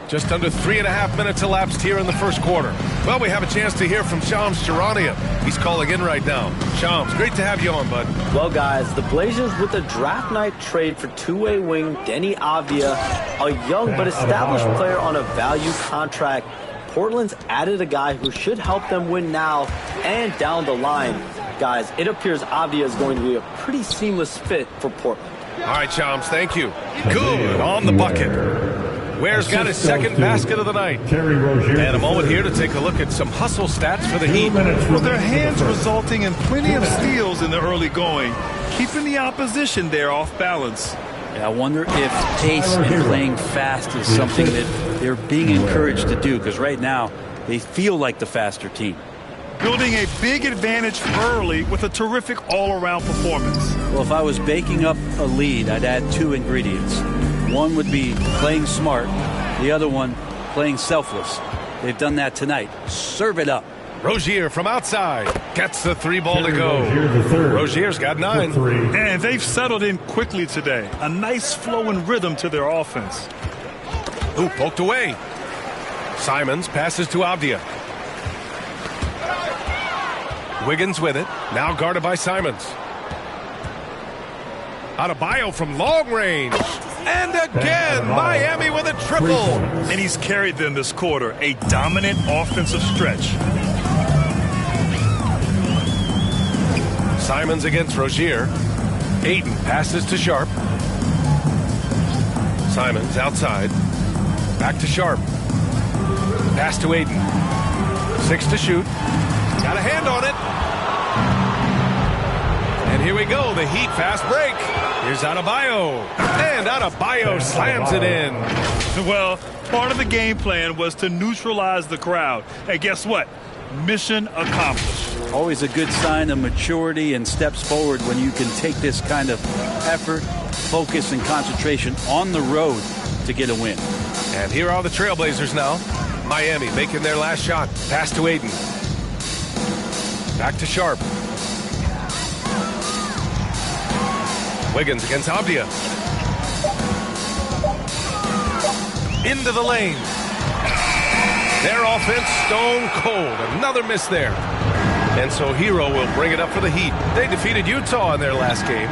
Just under 3.5 minutes elapsed here in the first quarter. Well, we have a chance to hear from Shams Charania. He's calling in right now. Shams, great to have you on, bud. Well, guys, the Blazers with a draft night trade for two-way wing Denny Avdia, a young but established player on a value contract. Portland's added a guy who should help them win now and down the line. Guys, it appears Avdia is going to be a pretty seamless fit for Portland. All right, Shams, thank you. Good on the bucket. Ware's got his second basket of the night. And a moment here to take a look at some hustle stats for the Heat. Well, their hands resulting in plenty of steals in the early going, keeping the opposition there off balance. Yeah, I wonder if pace and playing fast is something that they're being encouraged to do, because right now they feel like the faster team. Building a big advantage early with a terrific all-around performance. Well, if I was baking up a lead, I'd add two ingredients. One would be playing smart, the other one playing selfless. They've done that tonight. Serve it up. Rozier from outside gets the three ball to go. Rozier's got 9. And they've settled in quickly today. A nice flow and rhythm to their offense. Ooh, poked away. Simons passes to Avdia. Wiggins with it. Now guarded by Simons. Adebayo from long range. And again, Miami with a triple. And he's carried them this quarter. A dominant offensive stretch. Simons against Rozier. Ayton passes to Sharp. Simons outside. Back to Sharp. Pass to Ayton. 6 to shoot. Got a hand on it. And here we go, the Heat fast break. Here's Adebayo. And Adebayo slams it in. Well, part of the game plan was to neutralize the crowd. And guess what? Mission accomplished. Always a good sign of maturity and steps forward when you can take this kind of effort, focus, and concentration on the road to get a win. And here are the Trailblazers now. Miami making their last shot. Pass to Ayton. Back to Sharp. Wiggins against Avdia. Into the lane. Their offense stone cold. Another miss there. And so Hero will bring it up for the Heat. They defeated Utah in their last game.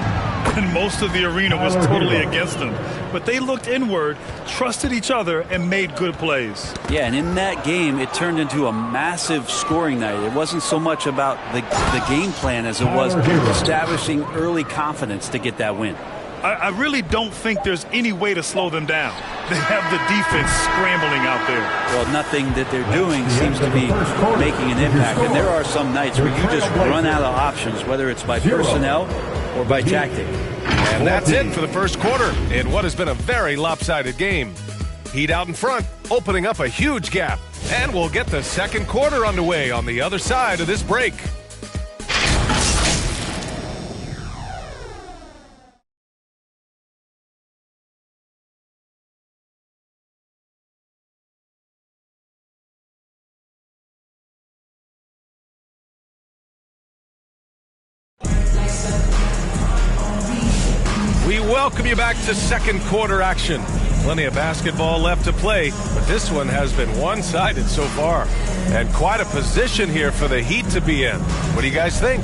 And most of the arena was totally against them. But they looked inward, trusted each other, and made good plays. Yeah, and in that game, it turned into a massive scoring night. It wasn't so much about the game plan as it was establishing early confidence to get that win. I really don't think there's any way to slow them down. They have the defense scrambling out there. Well, nothing that they're doing seems to be making an impact. And there are some nights where you just run out of options, whether it's by personnel or by tactic. And that's it for the first quarter in what has been a very lopsided game. Heat out in front, opening up a huge gap. And we'll get the second quarter underway on the other side of this break. We welcome you back to second quarter action. Plenty of basketball left to play, but this one has been one-sided so far. And quite a position here for the Heat to be in. What do you guys think?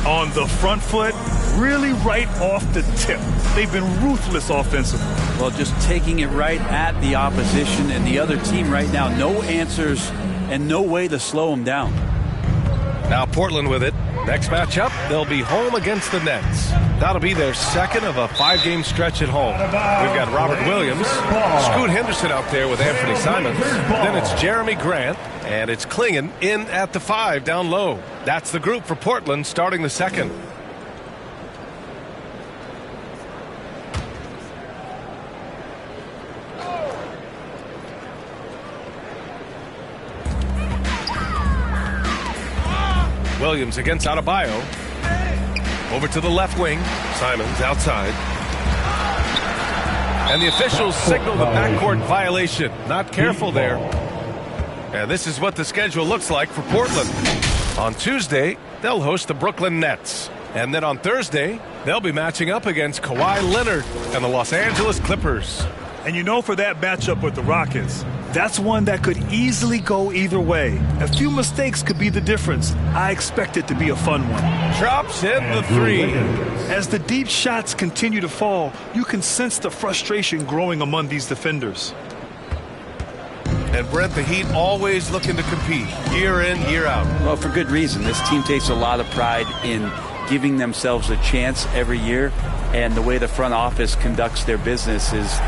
On the front foot, really right off the tip. They've been ruthless offensively. Well, just taking it right at the opposition and the other team right now. No answers and no way to slow them down. Now Portland with it. Next matchup, they'll be home against the Nets. That'll be their second of a 5-game stretch at home. We've got Robert Williams, Scoot Henderson out there with Anthony Simons. Then it's Jeremy Grant, and it's Klingon in at the 5 down low. That's the group for Portland starting the second. Williams against Adebayo. Over to the left wing. Simons outside. And the officials signal the backcourt violation. Not careful there. And this is what the schedule looks like for Portland. On Tuesday, they'll host the Brooklyn Nets. And then on Thursday, they'll be matching up against Kawhi Leonard and the Los Angeles Clippers. And you know, for that matchup with the Rockets, that's one that could easily go either way. A few mistakes could be the difference. I expect it to be a fun one. Drops in the 3. As the deep shots continue to fall, you can sense the frustration growing among these defenders. And Brent, the Heat always looking to compete year in, year out. Well, for good reason. This team takes a lot of pride in giving themselves a chance every year. And the way the front office conducts their business is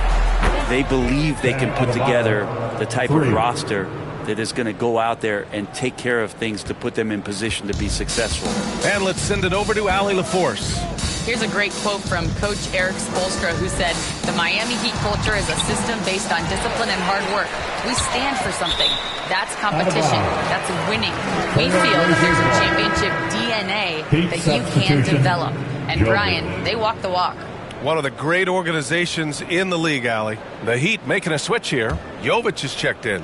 they believe they can put together the type of roster that is going to go out there and take care of things to put them in position to be successful. And let's send it over to Allie LaForce. Here's a great quote from Coach Eric Spoelstra, who said, "The Miami Heat culture is a system based on discipline and hard work. We stand for something. That's competition. That's winning. We feel that there's a championship DNA that you can develop." And Brian, they walk the walk. One of the great organizations in the league, Allie. The Heat making a switch here. Jovic is checked in.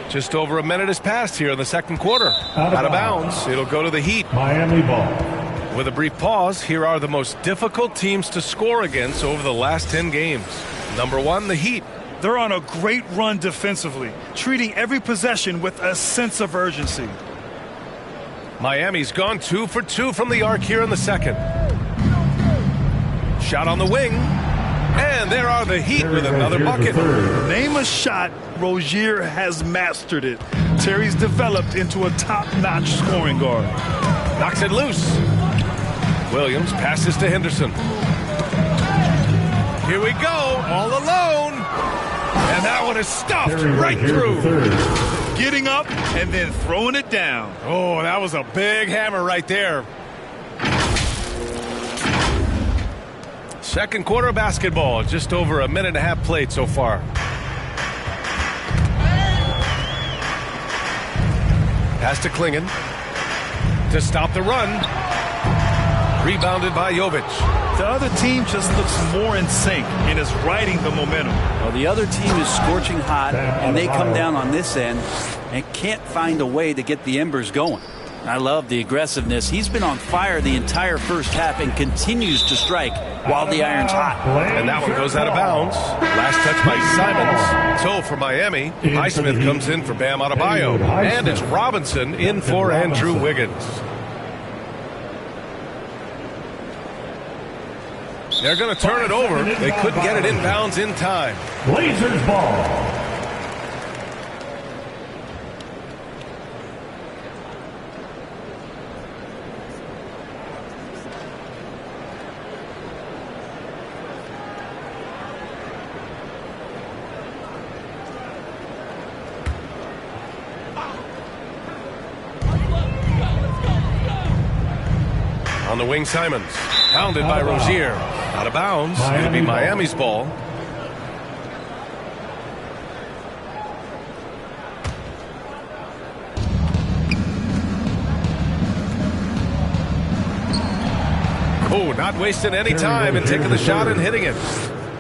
Just over a minute has passed here in the second quarter. Out of bounds. It'll go to the Heat. Miami ball. With a brief pause, here are the most difficult teams to score against over the last 10 games. Number 1, the Heat. They're on a great run defensively, treating every possession with a sense of urgency. Miami's gone 2 for 2 from the arc here in the second. Shot on the wing. And there are the Heat with another bucket. Name a shot, Rozier has mastered it. Terry's developed into a top-notch scoring guard. Knocks it loose. Williams passes to Henderson. Here we go, all alone. And that one is stuffed right through. Getting up and then throwing it down. Oh, that was a big hammer right there. Second quarter of basketball, just over a minute and a half played so far. Pass to Klingon to stop the run. Rebounded by Jovic. The other team just looks more in sync and is riding the momentum. Well, the other team is scorching hot, and they come down on this end and can't find a way to get the embers going. I love the aggressiveness. He's been on fire the entire first half and continues to strike while the iron's hot. And that one goes out of bounds. Last touch by Simons. So for Miami, Highsmith comes in for Bam Adebayo. And it's Robinson in for Andrew Wiggins. They're going to turn it over. They couldn't get it inbounds in time. Blazers ball. On the wing, Simons. Pounded by Rozier. Out of bounds. It'll be Miami's ball. Oh, not wasting any time and taking the shot and hitting it.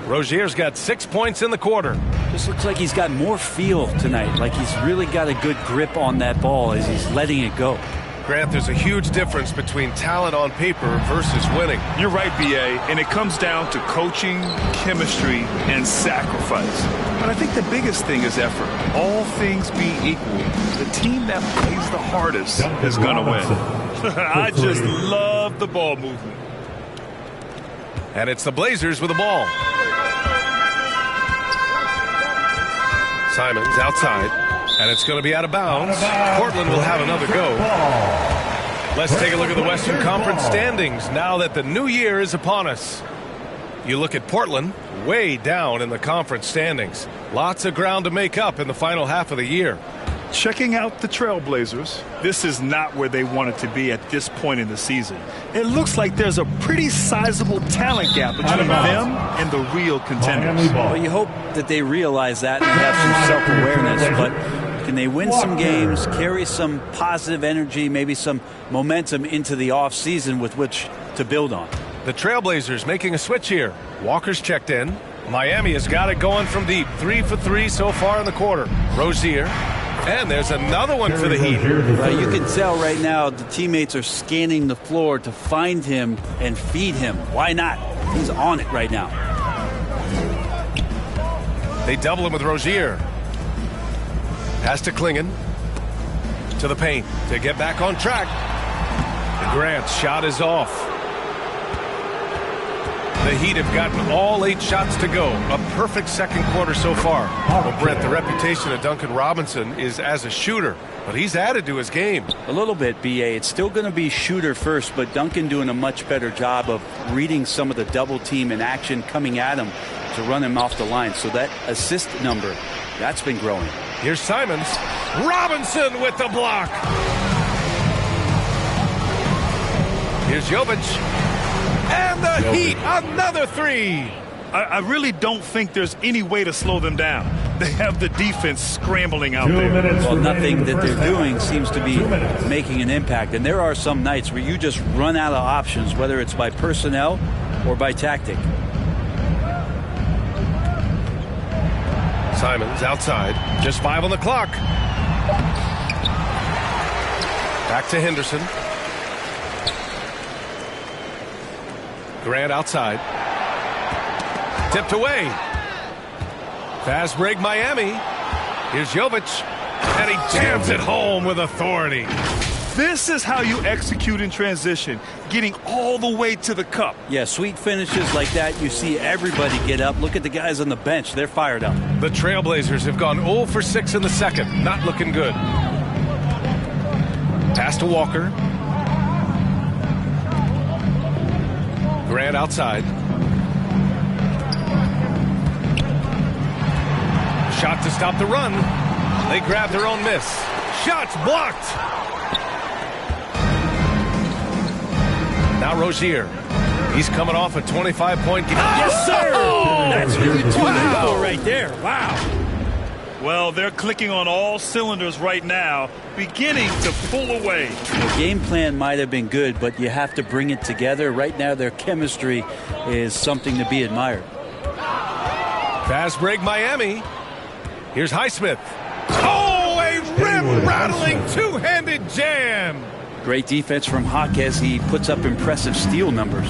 Rozier's got 6 points in the quarter. Just looks like he's got more feel tonight. Like he's really got a good grip on that ball as he's letting it go. Grant, there's a huge difference between talent on paper versus winning. You're right, B.A., and it comes down to coaching, chemistry, and sacrifice. But I think the biggest thing is effort. All things being equal, the team that plays the hardest is going to win. I just love the ball movement. And it's the Blazers with the ball. Simons outside. And it's going to be out of bounds. Portland will have another go. Let's take a look at the Western Conference standings now that the new year is upon us. You look at Portland, way down in the conference standings. Lots of ground to make up in the final half of the year. Checking out the Trailblazers, this is not where they wanted to be at this point in the season. It looks like there's a pretty sizable talent gap between them and the real contenders. Well, you hope that they realize that and have some self-awareness, but can they win some games, carry some positive energy, maybe some momentum into the offseason with which to build on? The Trailblazers making a switch here. Walker's checked in. Miami has got it going from deep. 3 for 3 so far in the quarter. Rozier. And there's another one for the Heat. You can tell right now the teammates are scanning the floor to find him and feed him. Why not? He's on it right now. They double him with Rozier. Pass to Klingon. To the paint to get back on track. Grant's shot is off. The Heat have gotten all 8 shots to go. A perfect second quarter so far. Well, Brent, the reputation of Duncan Robinson is as a shooter, but he's added to his game. A little bit, B.A. It's still going to be shooter first, but Duncan doing a much better job of reading some of the double team in action coming at him to run him off the line. So that assist number, that's been growing. Here's Simons. Robinson with the block. Here's Jovic. And the Heat, another three. I really don't think there's any way to slow them down. They have the defense scrambling out there. Well, nothing that they're doing seems to be making an impact. And there are some nights where you just run out of options, whether it's by personnel or by tactic. Simons outside. Just 5 on the clock. Back to Henderson. Grant outside. Tipped away. Fast break Miami. Here's Jovic. And he jams it home with authority. This is how you execute in transition, getting all the way to the cup. Yeah, sweet finishes like that, you see everybody get up. Look at the guys on the bench. They're fired up. The Trailblazers have gone 0 for 6 in the second. Not looking good. Pass to Walker. Grant outside. Shot to stop the run. They grab their own miss. Shots blocked. Now Rozier. He's coming off a 25-point game. Yes, sir! That's really wow. right there. Wow. Well, they're clicking on all cylinders right now, beginning to pull away. The game plan might have been good, but you have to bring it together. Right now, their chemistry is something to be admired. Fast break Miami. Here's Highsmith. Oh, a rim-rattling two-handed jam. Great defense from Jaquez. He puts up impressive steal numbers.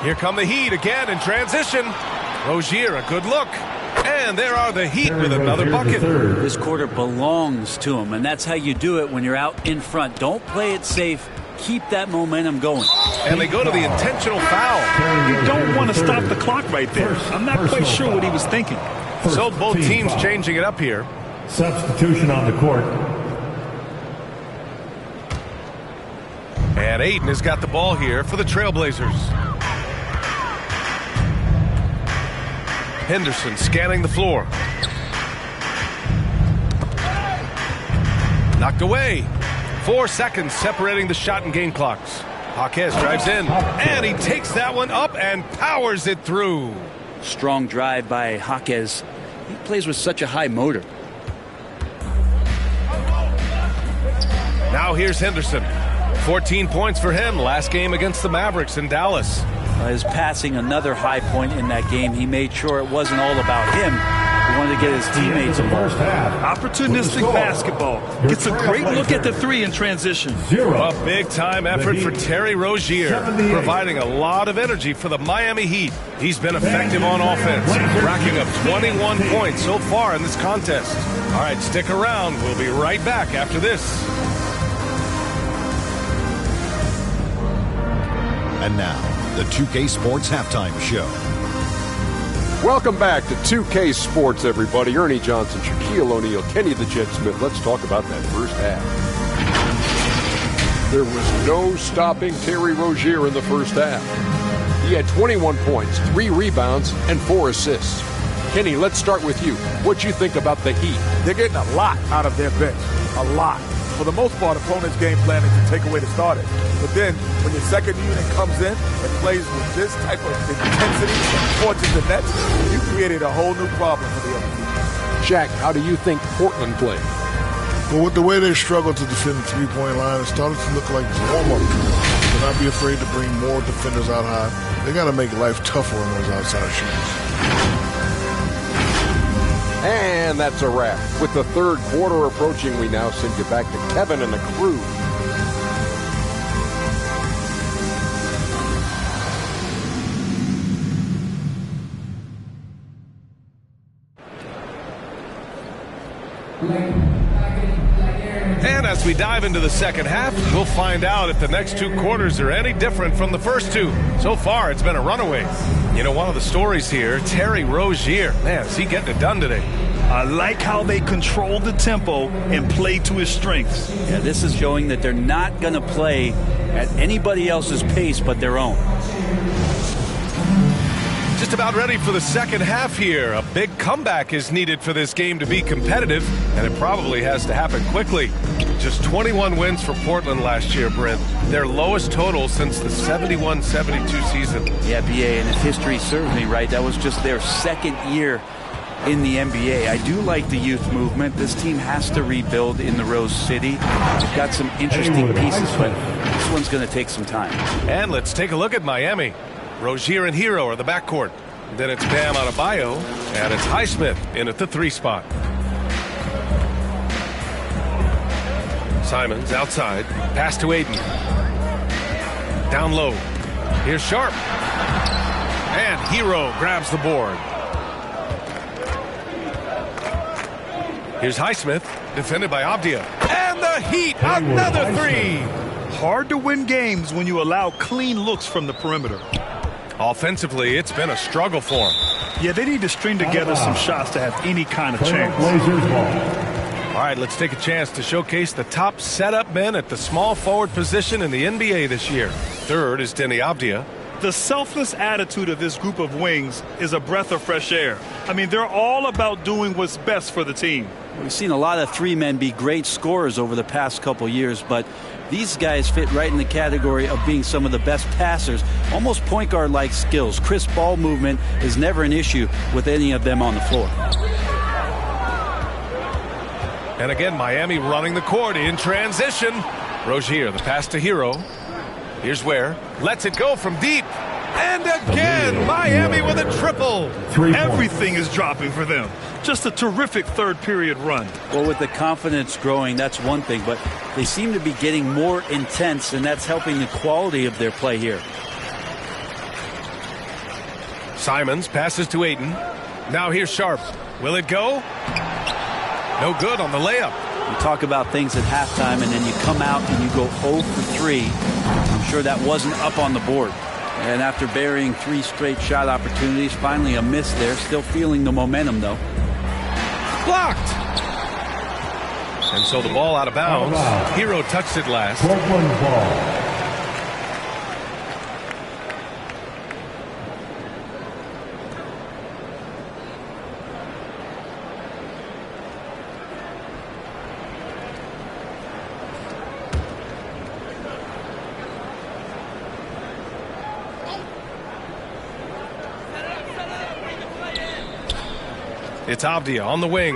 Here come the Heat again in transition. Rozier, a good look. And there are the Heat with another bucket. This quarter belongs to him, and that's how you do it when you're out in front. Don't play it safe. Keep that momentum going. And they go to the intentional foul. You don't want to stop the clock right there. I'm not quite sure what he was thinking. So both teams changing it up here. Substitution on the court. And Ayton has got the ball here for the Trailblazers. Henderson scanning the floor. Knocked away. 4 seconds separating the shot and game clocks. Jaquez drives in, and he takes that one up and powers it through. Strong drive by Jaquez. He plays with such a high motor. Now here's Henderson. 14 points for him last game against the Mavericks in Dallas. His passing, another high point in that game. He made sure it wasn't all about him. He wanted to get his teammates involved. Opportunistic basketball. Gets a great look at the three in transition. A big-time effort for Terry Rozier, providing a lot of energy for the Miami Heat. He's been effective on offense, racking up 21 points so far in this contest. All right, stick around. We'll be right back after this. And now, the 2K Sports Halftime Show. Welcome back to 2K Sports, everybody. Ernie Johnson, Shaquille O'Neal, Kenny the Jet Smith. Let's talk about that first half. There was no stopping Terry Rozier in the first half. He had 21 points, 3 rebounds, and 4 assists. Kenny, let's start with you. What you think about the Heat? They're getting a lot out of their bench. A lot. For the most part, opponents' game plan is to take away the starters. But then, when your second unit comes in and plays with this type of intensity and torches the net, you created a whole new problem for the other team. Shaq, how do you think Portland played? Well, with the way they struggled to defend the three-point line, it started to look like warm-up drills. Do not be afraid to bring more defenders out high. They got to make life tougher on those outside shooters. And that's a wrap. With the third quarter approaching, we now send you back to Kevin and the crew. And as we dive into the second half, we'll find out if the next two quarters are any different from the first two. So far, it's been a runaway. You know, one of the stories here, Terry Rozier. Man, is he getting it done today? I like how they control the tempo and play to his strengths. Yeah, this is showing that they're not going to play at anybody else's pace but their own. Just about ready for the second half here. A big comeback is needed for this game to be competitive, and it probably has to happen quickly. Just 21 wins for Portland last year, Brent. Their lowest total since the 71-72 season. Yeah, BA, and if history serves me right, that was just their second year in the NBA. I do like the youth movement. This team has to rebuild in the Rose City. They've got some interesting pieces, but this one's going to take some time. And let's take a look at Miami. Rozier and Hero are the backcourt. Then it's Bam Adebayo, and it's Highsmith in at the 3 spot. Simons outside, pass to Aiden. Down low. Here's Sharp. And Hero grabs the board. Here's Highsmith, defended by Abdia. And the Heat, another 3. Hard to win games when you allow clean looks from the perimeter. Offensively, it's been a struggle for them. Yeah, they need to string together some shots to have any kind of chance. All right, let's take a chance to showcase the top setup men at the small forward position in the NBA this year. Third is Denny Abdia. The selfless attitude of this group of wings is a breath of fresh air. I mean, they're all about doing what's best for the team. We've seen a lot of 3 men be great scorers over the past couple years, but these guys fit right in the category of being some of the best passers, almost point guard-like skills. Crisp ball movement is never an issue with any of them on the floor. And again, Miami running the court in transition. Rozier, the pass to Hero. Here's Ware. Lets it go from deep. And again, Miami with a triple. Everything is dropping for them. Just a terrific third period run. Well, with the confidence growing, that's one thing, but they seem to be getting more intense, and that's helping the quality of their play here. Simons passes to Aiden. Now here's Sharp. Will it go? No good on the layup. You talk about things at halftime, and then you come out and you go 0 for 3. I'm sure that wasn't up on the board. And after burying 3 straight shot opportunities, finally a miss there. Still feeling the momentum, though. Blocked. And so the ball out of bounds. Hero touched it last. Portland ball. It's Abdia on the wing.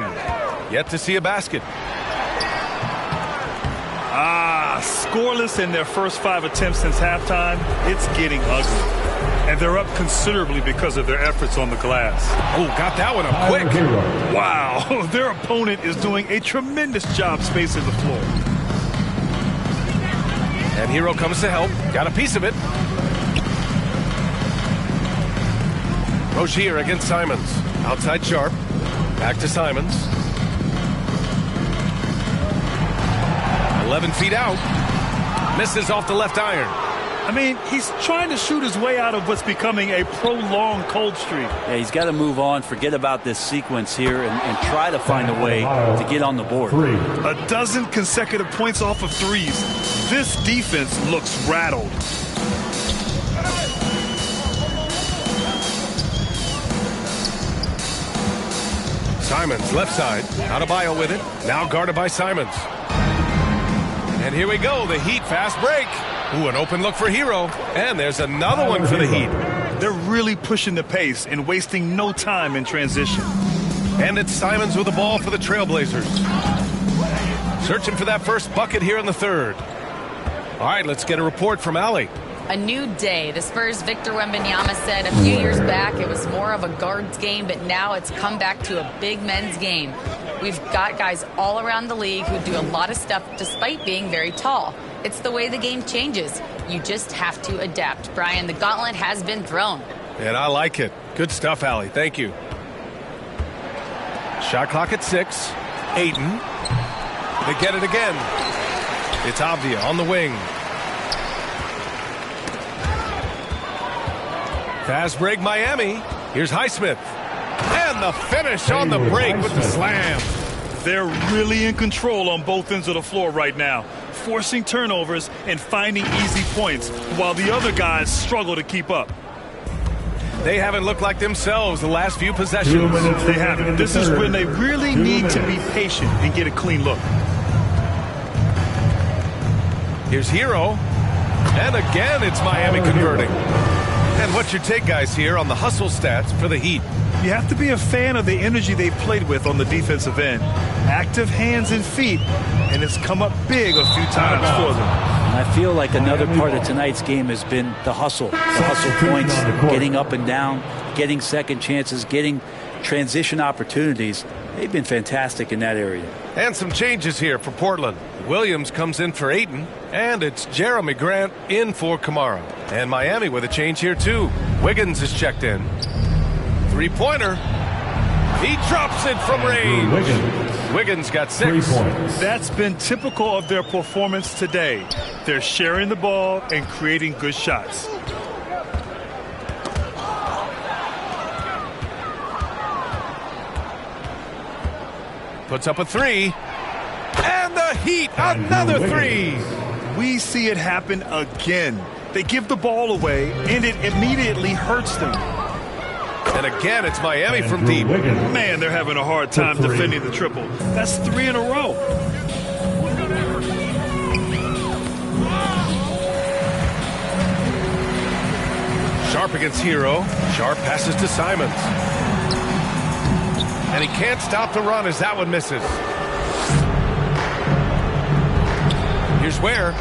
Yet to see a basket. Scoreless in their first 5 attempts since halftime. It's getting ugly. And they're up considerably because of their efforts on the glass. Oh, got that one up quick. Wow. Their opponent is doing a tremendous job spacing the floor. And Hero comes to help. Got a piece of it. Rozier against Simons. Outside Sharp. Back to Simons. 11 feet out. Misses off the left iron. I mean, he's trying to shoot his way out of what's becoming a prolonged cold streak. Yeah, he's got to move on, forget about this sequence here, and try to find a way to get on the board. 12 consecutive points off of threes. This defense looks rattled. Simons, left side. Adebayo with it. Now guarded by Simons. And here we go. The Heat fast break. Ooh, an open look for Hero. And there's another one for the Heat. They're really pushing the pace and wasting no time in transition. And it's Simons with the ball for the Trailblazers. Searching for that first bucket here in the third. All right, let's get a report from Allie. A new day. The Spurs' Victor Wembanyama said a few years back it was more of a guards game, but now it's come back to a big men's game. We've got guys all around the league who do a lot of stuff despite being very tall. It's the way the game changes. You just have to adapt. Brian, the gauntlet has been thrown. And I like it. Good stuff, Allie. Thank you. Shot clock at 6. Aiden. They get it again. It's Avdia on the wing. Fast break Miami. Here's Highsmith. And the finish on the break with the slam. They're really in control on both ends of the floor right now, forcing turnovers and finding easy points while the other guys struggle to keep up. They haven't looked like themselves the last few possessions. They haven't. This is when they really need to be patient and get a clean look. Here's Hero. And again, it's Miami converting. And what's your take, guys, here on the hustle stats for the Heat? You have to be a fan of the energy they've played with on the defensive end. Active hands and feet, and it's come up big a few times for them. I feel like another part of tonight's game has been the hustle. The hustle points, getting up and down, getting second chances, getting transition opportunities. They've been fantastic in that area. And some changes here for Portland. Williams comes in for Ayton, and it's Jeremy Grant in for Kamara. And Miami with a change here, too. Wiggins is checked in. Three-pointer. He drops it from range. Wiggins got 6. That's been typical of their performance today. They're sharing the ball and creating good shots. Puts up a 3. And the Heat, another 3. We see it happen again. They give the ball away, and it immediately hurts them. And again, it's Miami from deep. Man, they're having a hard time defending the triple. That's 3 in a row. Sharp against Hero. Sharp passes to Simons. And he can't stop the run as that one misses. Here's Ware.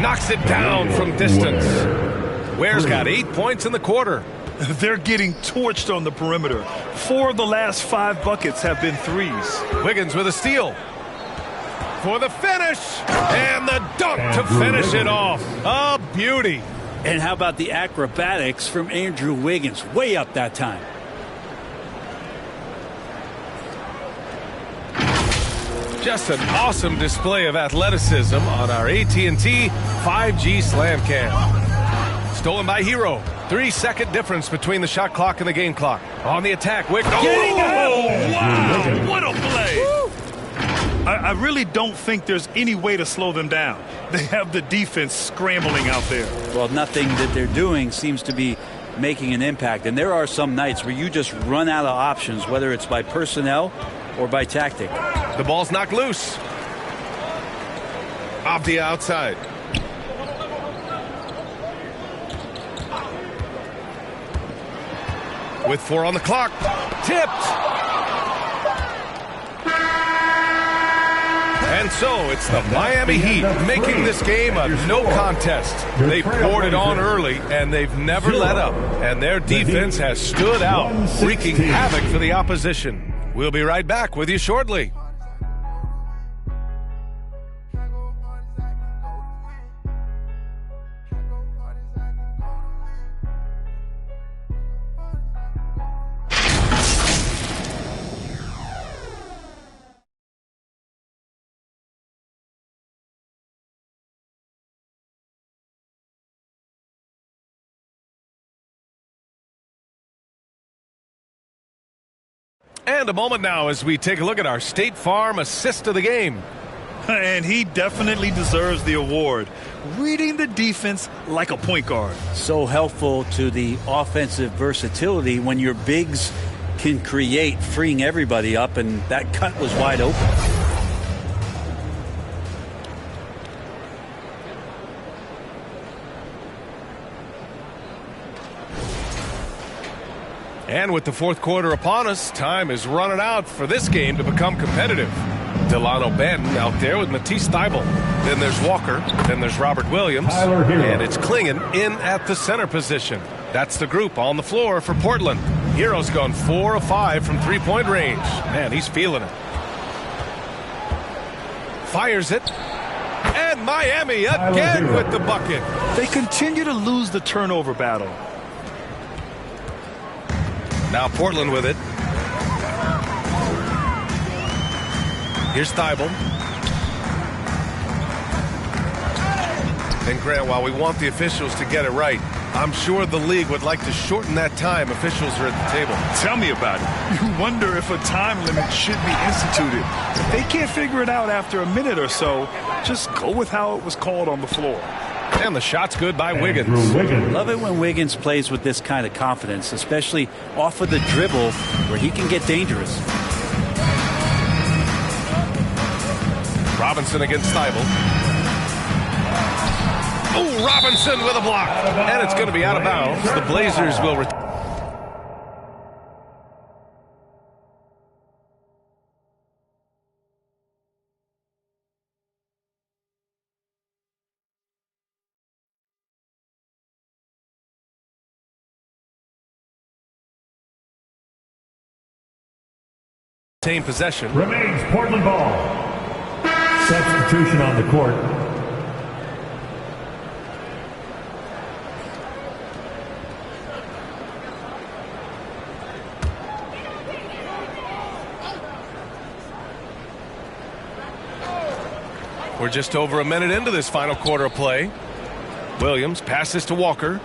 Knocks it down from distance. Ware's got 8 points in the quarter. They're getting torched on the perimeter. 4 of the last 5 buckets have been threes. Wiggins with a steal. For the finish. And the dunk to finish it off. A beauty. And how about the acrobatics from Andrew Wiggins? Way up that time. Just an awesome display of athleticism on our AT&T 5G Slam Cam. Stolen by Hero. 3-second difference between the shot clock and the game clock. On the attack, Wick. Oh, wow, what a play. I really don't think there's any way to slow them down. They have the defense scrambling out there. Well, nothing that they're doing seems to be making an impact. And there are some nights where you just run out of options, whether it's by personnel or by tactic. The ball's knocked loose. Off the outside. With 4 on the clock. Tipped. And so it's the Miami Heat making this game a no contest. They poured it on early, and they've never let up. And their defense has stood out, wreaking havoc for the opposition. We'll be right back with you shortly. And a moment now as we take a look at our State Farm assist of the game. And he definitely deserves the award. Reading the defense like a point guard. So helpful to the offensive versatility when your bigs can create, freeing everybody up, and that cut was wide open. And with the fourth quarter upon us, time is running out for this game to become competitive. Delano Banton out there with Matisse Thybulle. Then there's Walker. Then there's Robert Williams. And it's Klingon in at the center position. That's the group on the floor for Portland. Hero's gone 4 of 5 from three-point range. Man, he's feeling it. Fires it. And Miami again with the bucket. They continue to lose the turnover battle. Now Portland with it. Here's Thybulle. And Grant, while we want the officials to get it right, I'm sure the league would like to shorten that time officials are at the table. Tell me about it. You wonder if a time limit should be instituted. If they can't figure it out after a minute or so, just go with how it was called on the floor. And the shot's good by Wiggins. Love it when Wiggins plays with this kind of confidence, especially off of the dribble where he can get dangerous. Robinson against Thibault. Oh, Robinson with a block. And it's going to be out of bounds. The Blazers will return. Same possession. Remains Portland ball. Substitution on the court. We're just over a minute into this final quarter of play. Williams passes to Walker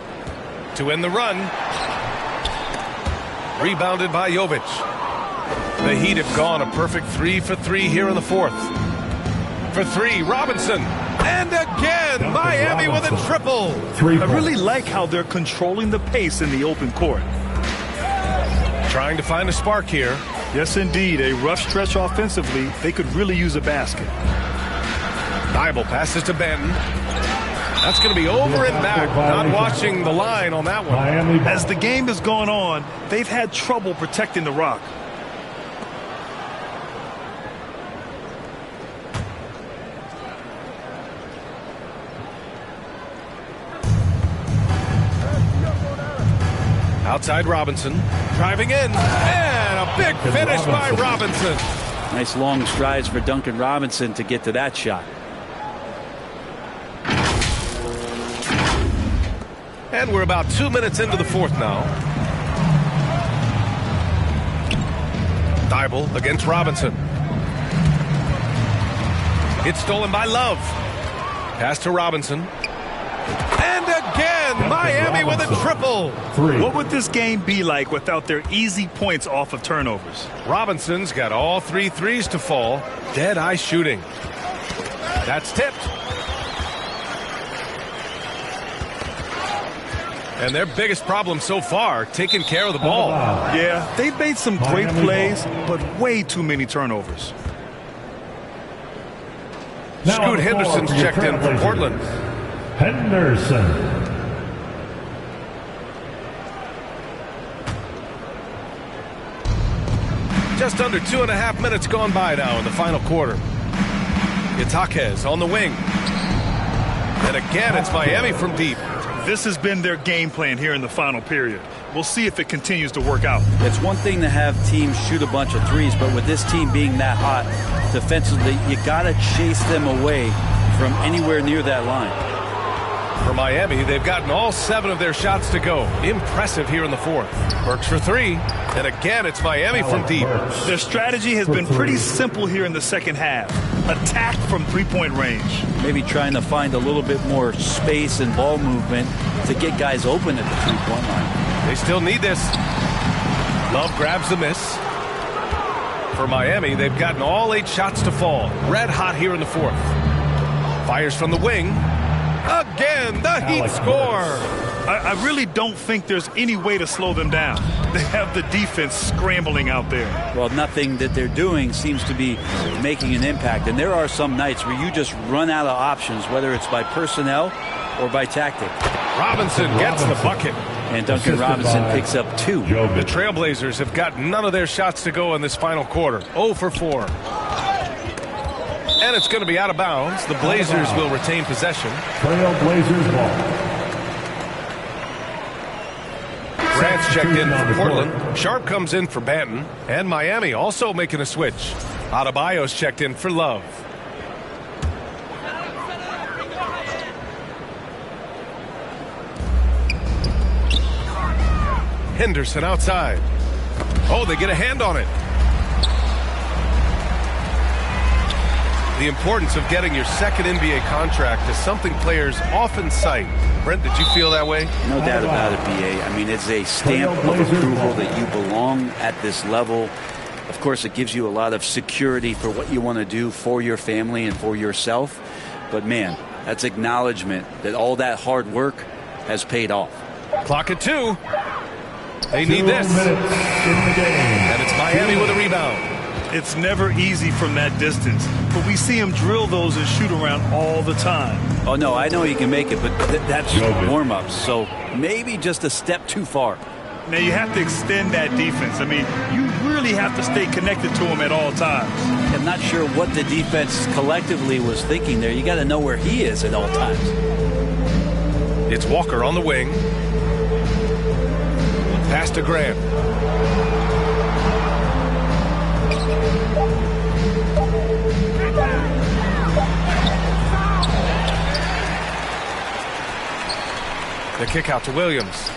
to end the run. Rebounded by Jovic. The Heat have gone a perfect 3 for 3 here in the fourth. For three, Robinson. And again, Miami with a triple. I really like how they're controlling the pace in the open court. Trying to find a spark here. Yes, indeed. A rough stretch offensively. They could really use a basket. Thibault passes to Benton. That's going to be over and back. Not watching the line on that one. As the game has gone on, they've had trouble protecting the rock. Outside Robinson, driving in, and a big finish by Robinson. Nice long strides for Duncan Robinson to get to that shot. And we're about 2 minutes into the fourth now. Thibault against Robinson. It's stolen by Love. Pass to Robinson. And again, Miami with a triple. What would this game be like without their easy points off of turnovers? Robinson's got all 3 threes to fall. Dead-eye shooting. That's tipped. And their biggest problem so far, taking care of the ball. Yeah, they've made some great plays, but way too many turnovers. Scoot Henderson's checked in for Portland. Henderson. Just under 2.5 minutes gone by now in the final quarter. Itaquez on the wing. And again, it's Miami from deep. This has been their game plan here in the final period. We'll see if it continues to work out. It's one thing to have teams shoot a bunch of threes, but with this team being that hot defensively, you got to chase them away from anywhere near that line. For Miami, they've gotten all 7 of their shots to go. Impressive here in the fourth. Burks for 3. And again, it's Miami from deep. Their strategy has been pretty simple here in the second half. Attack from three-point range. Maybe trying to find a little bit more space and ball movement to get guys open at the three-point line. They still need this. Love grabs the miss. For Miami, they've gotten all 8 shots to fall. Red hot here in the fourth. Fires from the wing. Again, the Heat score. I really don't think there's any way to slow them down. They have the defense scrambling out there. Well, nothing that they're doing seems to be making an impact. And there are some nights where you just run out of options, whether it's by personnel or by tactic. Robinson gets the bucket. And Duncan Robinson picks up 2. The Trailblazers have got none of their shots to go in this final quarter. 0 for 4. And it's going to be out of bounds. The Blazers will retain possession. Trailblazers ball. Grant's checked in for Portland. Sharp comes in for Banton. And Miami also making a switch. Adebayo's checked in for Love. Henderson outside. Oh, they get a hand on it. The importance of getting your second NBA contract is something players often cite. Brent, did you feel that way? No doubt about it, BA. I mean, it's a stamp of approval that you belong at this level. Of course, it gives you a lot of security for what you want to do for your family and for yourself. But, man, that's acknowledgement that all that hard work has paid off. Clock at 2. They need this. And it's Miami with a rebound. It's never easy from that distance, but we see him drill those and shoot around all the time. Oh, no, I know he can make it, but that's warm-ups, so maybe just a step too far. Now, you have to extend that defense. I mean, you really have to stay connected to him at all times. I'm not sure what the defense collectively was thinking there. You got to know where he is at all times. It's Walker on the wing. Pass to Grant. The kick out to Williams.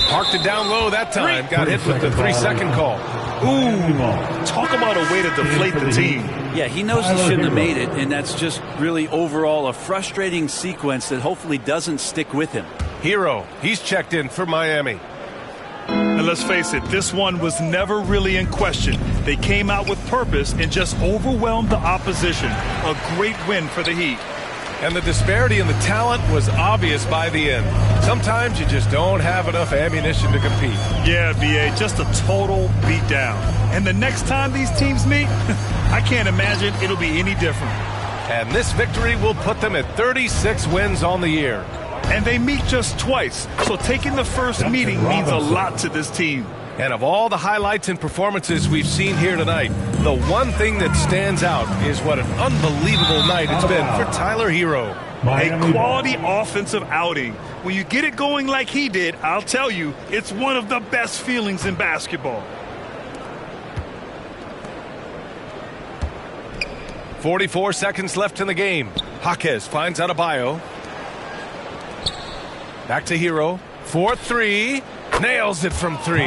Parked it down low that time. Got hit with the 3-second call. Ooh, talk about a way to deflate the team. Yeah, he knows he shouldn't have made it, and that's just really overall a frustrating sequence that hopefully doesn't stick with him. Hero, he's checked in for Miami. And let's face it, this one was never really in question. They came out with purpose and just overwhelmed the opposition. A great win for the Heat. And the disparity in the talent was obvious by the end. Sometimes you just don't have enough ammunition to compete. Yeah, BA, just a total beatdown. And the next time these teams meet, I can't imagine it'll be any different. And this victory will put them at 36 wins on the year. And they meet just twice, so taking the first meeting means a lot to this team. And of all the highlights and performances we've seen here tonight, the one thing that stands out is what an unbelievable night it's been for Tyler Hero. A quality offensive outing. When you get it going like he did, I'll tell you, it's one of the best feelings in basketball. 44 seconds left in the game. Jaquez finds Adebayo. Back to Hero. 4-3. Nails it from 3.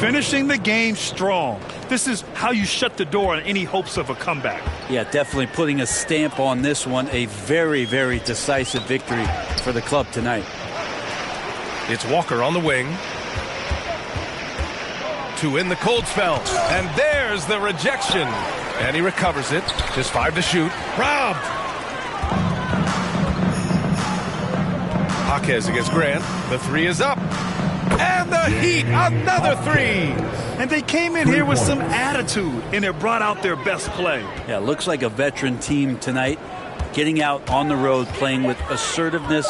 Finishing the game strong. This is how you shut the door on any hopes of a comeback. Yeah, definitely putting a stamp on this one. A very, very decisive victory for the club tonight. It's Walker on the wing. To in the cold spell. And there's the rejection. And he recovers it. Just 5 to shoot. Robbed. Jaquez against Grant. The 3 is up. And the Heat, another 3. And they came in here with some attitude, and it brought out their best play. Yeah, looks like a veteran team tonight, getting out on the road, playing with assertiveness,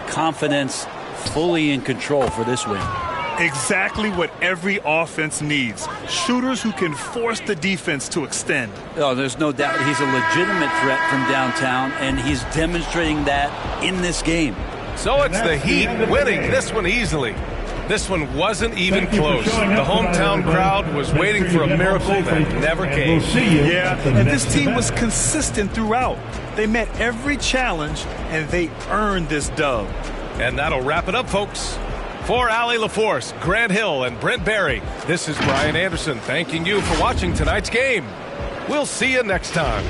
confidence, fully in control for this win. Exactly what every offense needs. Shooters who can force the defense to extend. Oh, there's no doubt he's a legitimate threat from downtown, and he's demonstrating that in this game. So it's the Heat winning this one easily. This one wasn't even close. The hometown crowd was waiting for a miracle that never came. Yeah, and this team was consistent throughout. They met every challenge, and they earned this dub. And that'll wrap it up, folks. For Allie LaForce, Grant Hill, and Brent Barry, this is Brian Anderson thanking you for watching tonight's game. We'll see you next time.